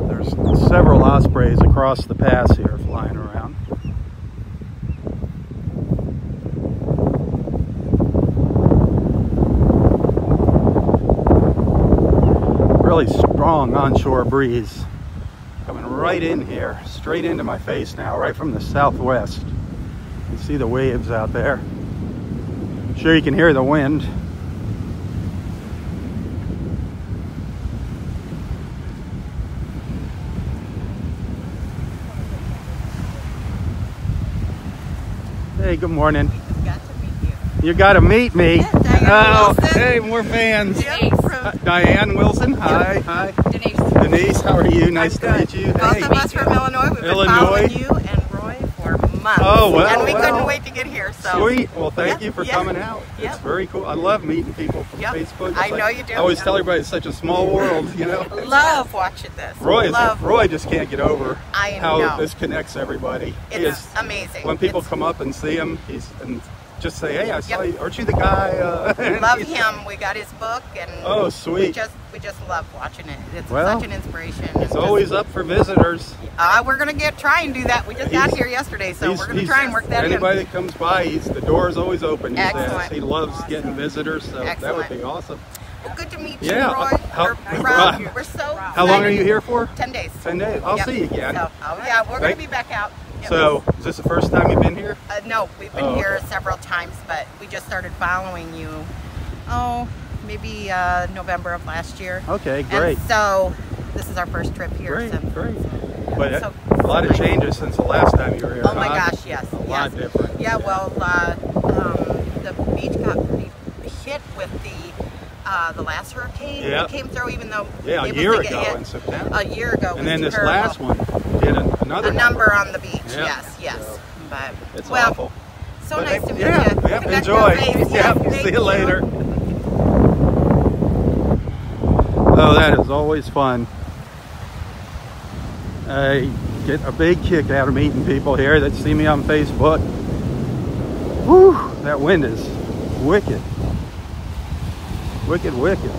[SPEAKER 1] There's several ospreys across the pass here flying around. Really strong onshore breeze coming right in here, straight into my face now, right from the southwest. You can see the waves out there. I'm sure you can hear the wind. Hey, good morning.
[SPEAKER 5] Got to meet you.
[SPEAKER 1] You got to meet me.
[SPEAKER 5] Yeah, Diane Wilson.
[SPEAKER 1] Hey, more fans.
[SPEAKER 5] Denise.
[SPEAKER 1] Diane Wilson. Hi. Hi.
[SPEAKER 5] Denise.
[SPEAKER 1] Denise, how are you? Nice to meet you.
[SPEAKER 5] Both
[SPEAKER 1] Hey.
[SPEAKER 5] of us from Illinois. We've been following you and Roy for months.
[SPEAKER 1] Oh, well,
[SPEAKER 5] and we
[SPEAKER 1] well.
[SPEAKER 5] couldn't wait to get here. So.
[SPEAKER 1] Sweet. Well, thank
[SPEAKER 5] Yeah,
[SPEAKER 1] you for
[SPEAKER 5] yeah.
[SPEAKER 1] coming out.
[SPEAKER 5] Yeah.
[SPEAKER 1] It's very cool. I love meeting people from Facebook. It's
[SPEAKER 5] I know you do.
[SPEAKER 1] I always tell everybody it's such a small world, you know.
[SPEAKER 5] Love watching this.
[SPEAKER 1] Roy just can't get over how
[SPEAKER 5] know.
[SPEAKER 1] this connects everybody.
[SPEAKER 5] It's amazing.
[SPEAKER 1] When people come up and see him, and just say, "Hey, I saw you. Aren't you the guy?"
[SPEAKER 5] Love him. We got his book, and
[SPEAKER 1] oh, sweet.
[SPEAKER 5] We just love watching it. It's
[SPEAKER 1] Well,
[SPEAKER 5] such an inspiration.
[SPEAKER 1] It's always up for visitors.
[SPEAKER 5] We're gonna try and do that. We just got here yesterday, so we're gonna try and work that in.
[SPEAKER 1] Anybody that comes by, the door is always open. He
[SPEAKER 5] Excellent.
[SPEAKER 1] says he loves getting visitors, so that would be awesome.
[SPEAKER 5] Well, good to meet you,
[SPEAKER 1] Yeah.
[SPEAKER 5] Roy. We're so
[SPEAKER 1] How long are you here for?
[SPEAKER 5] 10 days.
[SPEAKER 1] 10 days. I'll see you again.
[SPEAKER 5] So, yeah, we're going to be back out.
[SPEAKER 1] So, is this the first time you've been here?
[SPEAKER 5] No, we've been here several times, but we just started following you, maybe November of last year.
[SPEAKER 1] Okay, great.
[SPEAKER 5] And so, this is our first trip here.
[SPEAKER 1] Great. But a lot of changes since the last time you were here.
[SPEAKER 5] Oh my gosh, yes.
[SPEAKER 1] A lot different.
[SPEAKER 5] Yeah, well, the beach got pretty hit with the last hurricane that came through, even though
[SPEAKER 1] a year ago in September.
[SPEAKER 5] A year ago.
[SPEAKER 1] And then this last one did another
[SPEAKER 5] number on the beach.
[SPEAKER 1] Yeah.
[SPEAKER 5] Yes.
[SPEAKER 1] So,
[SPEAKER 5] but
[SPEAKER 1] it's awful.
[SPEAKER 5] So nice to meet you.
[SPEAKER 1] Yeah, enjoy. See you later. Oh, that is always fun. I get a big kick out of meeting people here that see me on Facebook. Whew, that wind is wicked. Wicked, wicked.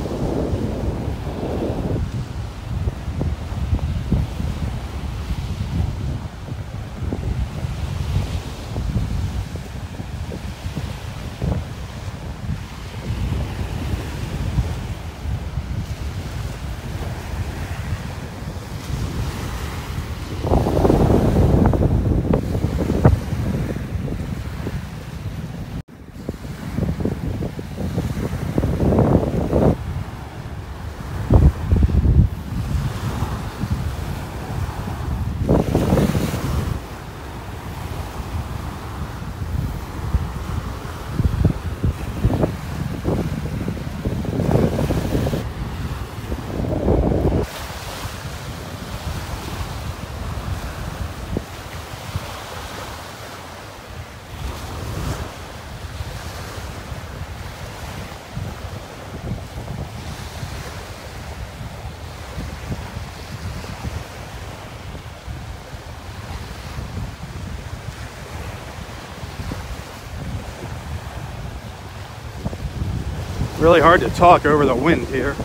[SPEAKER 1] Really hard to talk over the wind here.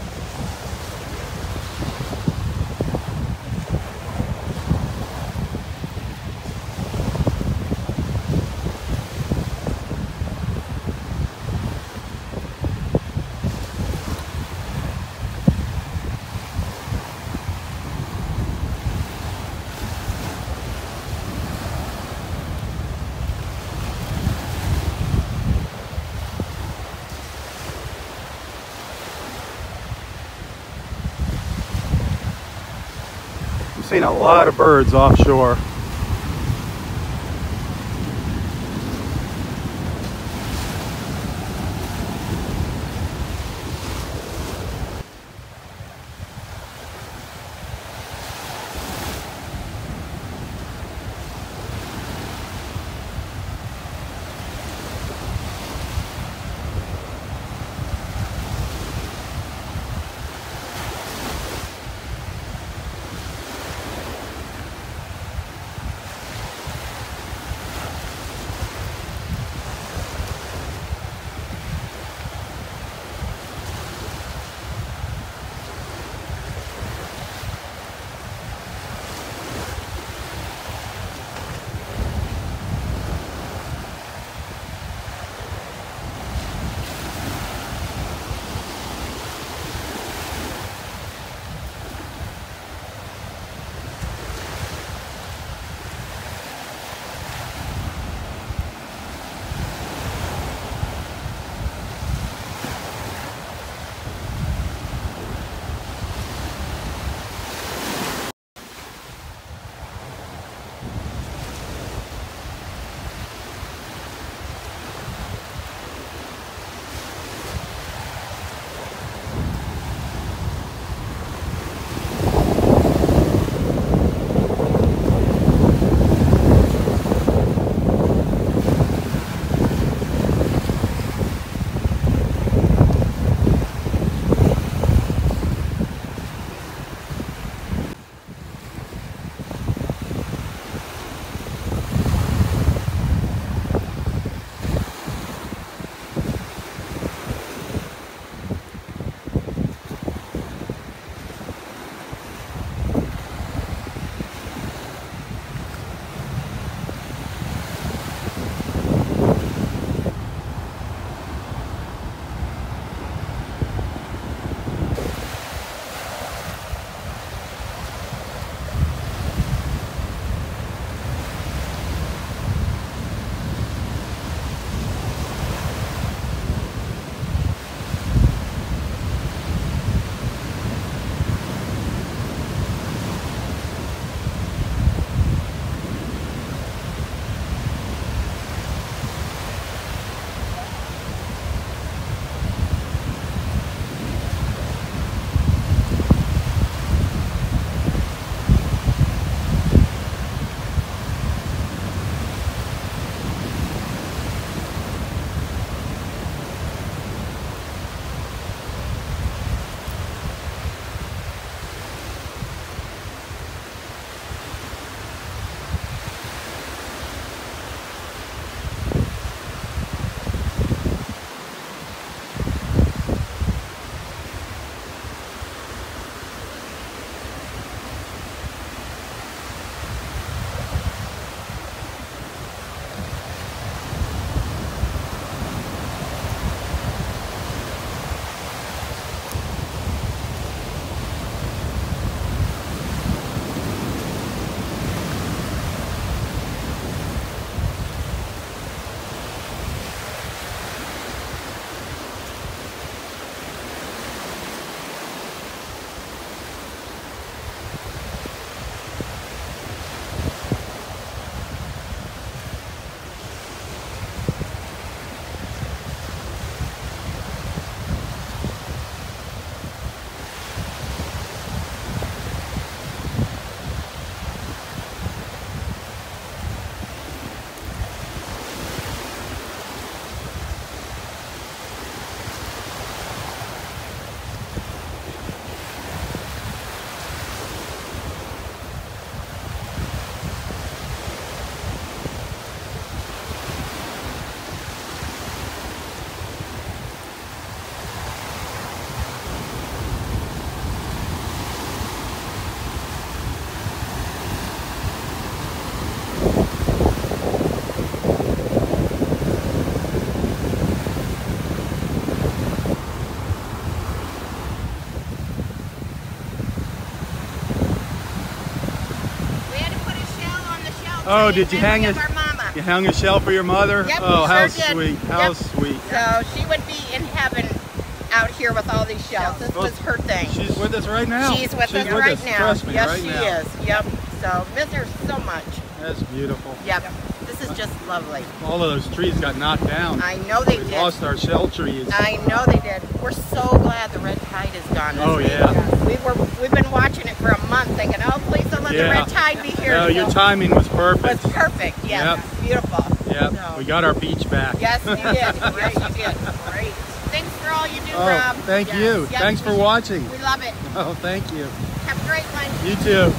[SPEAKER 1] Seen a lot of birds offshore. Oh, did you hang
[SPEAKER 5] it?
[SPEAKER 1] it?
[SPEAKER 5] Our mama.
[SPEAKER 1] You hung a shell for your mother?
[SPEAKER 5] Yep,
[SPEAKER 1] oh,
[SPEAKER 5] we
[SPEAKER 1] how
[SPEAKER 5] sure did.
[SPEAKER 1] sweet. How sweet.
[SPEAKER 5] So she would be in heaven out here with all these shells. This was her thing.
[SPEAKER 1] She's with us right now.
[SPEAKER 5] She's with us right now.
[SPEAKER 1] Trust me,
[SPEAKER 5] yes,
[SPEAKER 1] right
[SPEAKER 5] she
[SPEAKER 1] now.
[SPEAKER 5] is. Yep. So miss her so much.
[SPEAKER 1] That's beautiful.
[SPEAKER 5] Yep. This is just lovely.
[SPEAKER 1] All of those trees got knocked down.
[SPEAKER 5] I know they
[SPEAKER 1] We
[SPEAKER 5] did.
[SPEAKER 1] lost our shell trees.
[SPEAKER 5] I know they did. We're so glad the red tide is gone this week.
[SPEAKER 1] Yeah.
[SPEAKER 5] We've been watching it for a month thinking, oh, please don't let the red tide be here.
[SPEAKER 1] No, your timing was perfect.
[SPEAKER 5] Was perfect. Yes.
[SPEAKER 1] Yep.
[SPEAKER 5] Beautiful.
[SPEAKER 1] Yep.
[SPEAKER 5] So.
[SPEAKER 1] We got our beach back.
[SPEAKER 5] Yes, you did. Yes, you did. Great. Thanks for all you do, Rob.
[SPEAKER 1] Thank you.
[SPEAKER 5] Yes,
[SPEAKER 1] Thanks for watching.
[SPEAKER 5] We love it.
[SPEAKER 1] Oh, thank you.
[SPEAKER 5] Have a great one.
[SPEAKER 1] You too.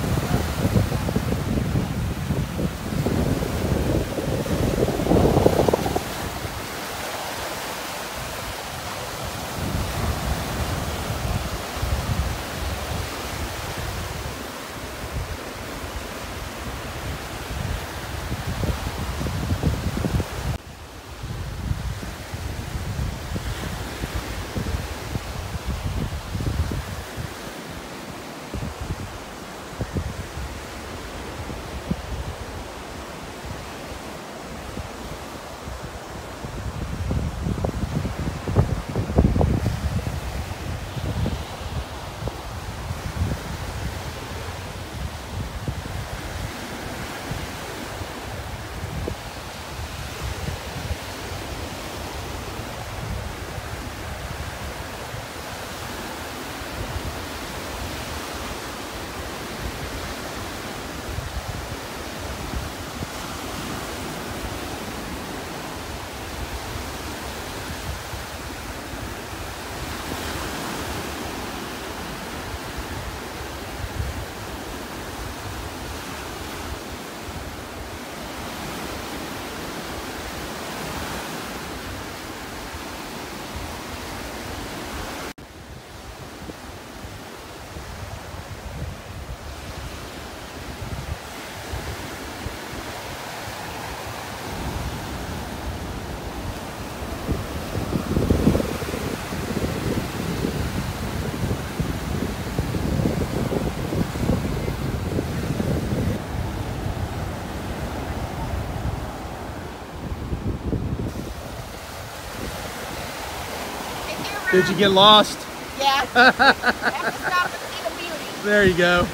[SPEAKER 1] Did you get lost?
[SPEAKER 5] Yeah. Have to stop and see the beauty.
[SPEAKER 1] There you go.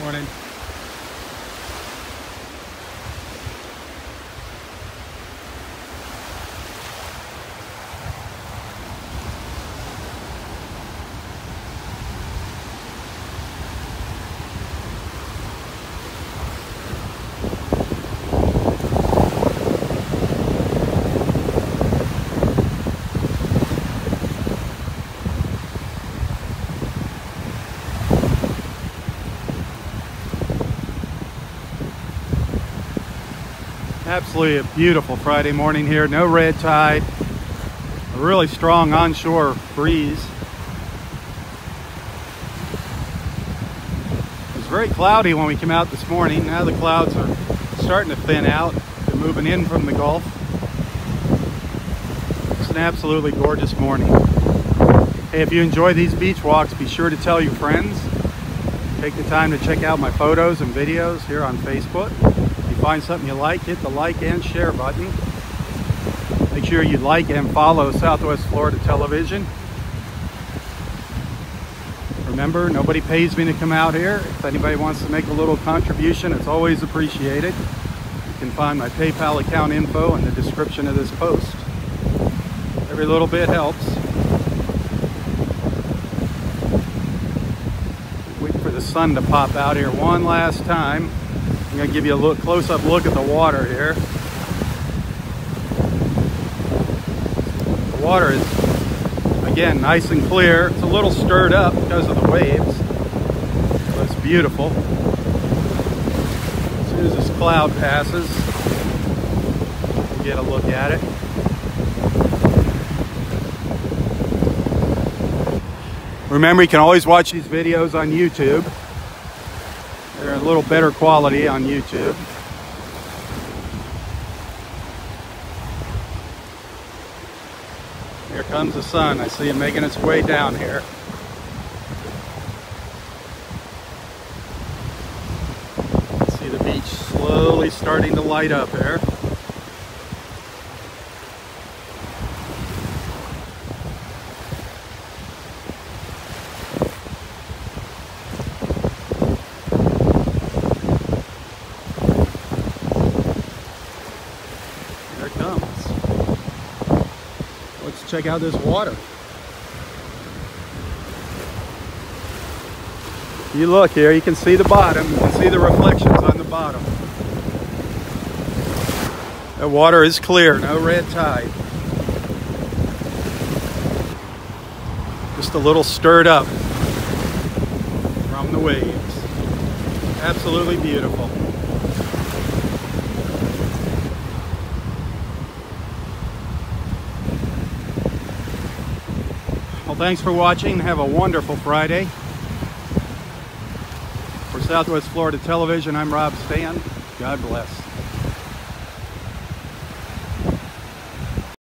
[SPEAKER 1] Morning. Absolutely a beautiful Friday morning here. No red tide. A really strong onshore breeze. It was very cloudy when we came out this morning. Now the clouds are starting to thin out. They're moving in from the Gulf. It's an absolutely gorgeous morning. Hey, if you enjoy these beach walks, be sure to tell your friends. Take the time to check out my photos and videos here on Facebook. If you find something you like, hit the like and share button. Make sure you like and follow Southwest Florida Television. Remember, nobody pays me to come out here. If anybody wants to make a little contribution, it's always appreciated. You can find my PayPal account info in the description of this post. Every little bit helps. Wait for the sun to pop out here one last time. I'm going to give you a close-up look at the water here. The water is, again, nice and clear. It's a little stirred up because of the waves, but it's beautiful. As soon as this cloud passes, we'll get a look at it. Remember, you can always watch these videos on YouTube. They're a little better quality on YouTube. Here comes the sun. I see it making its way down here. See the beach slowly starting to light up there. There it comes. Let's check out this water. You look here, you can see the bottom. You can see the reflections on the bottom. The water is clear, no red tide. Just a little stirred up from the waves. Absolutely beautiful. Well, thanks for watching. Have a wonderful Friday. For Southwest Florida Television, I'm Robb. God bless.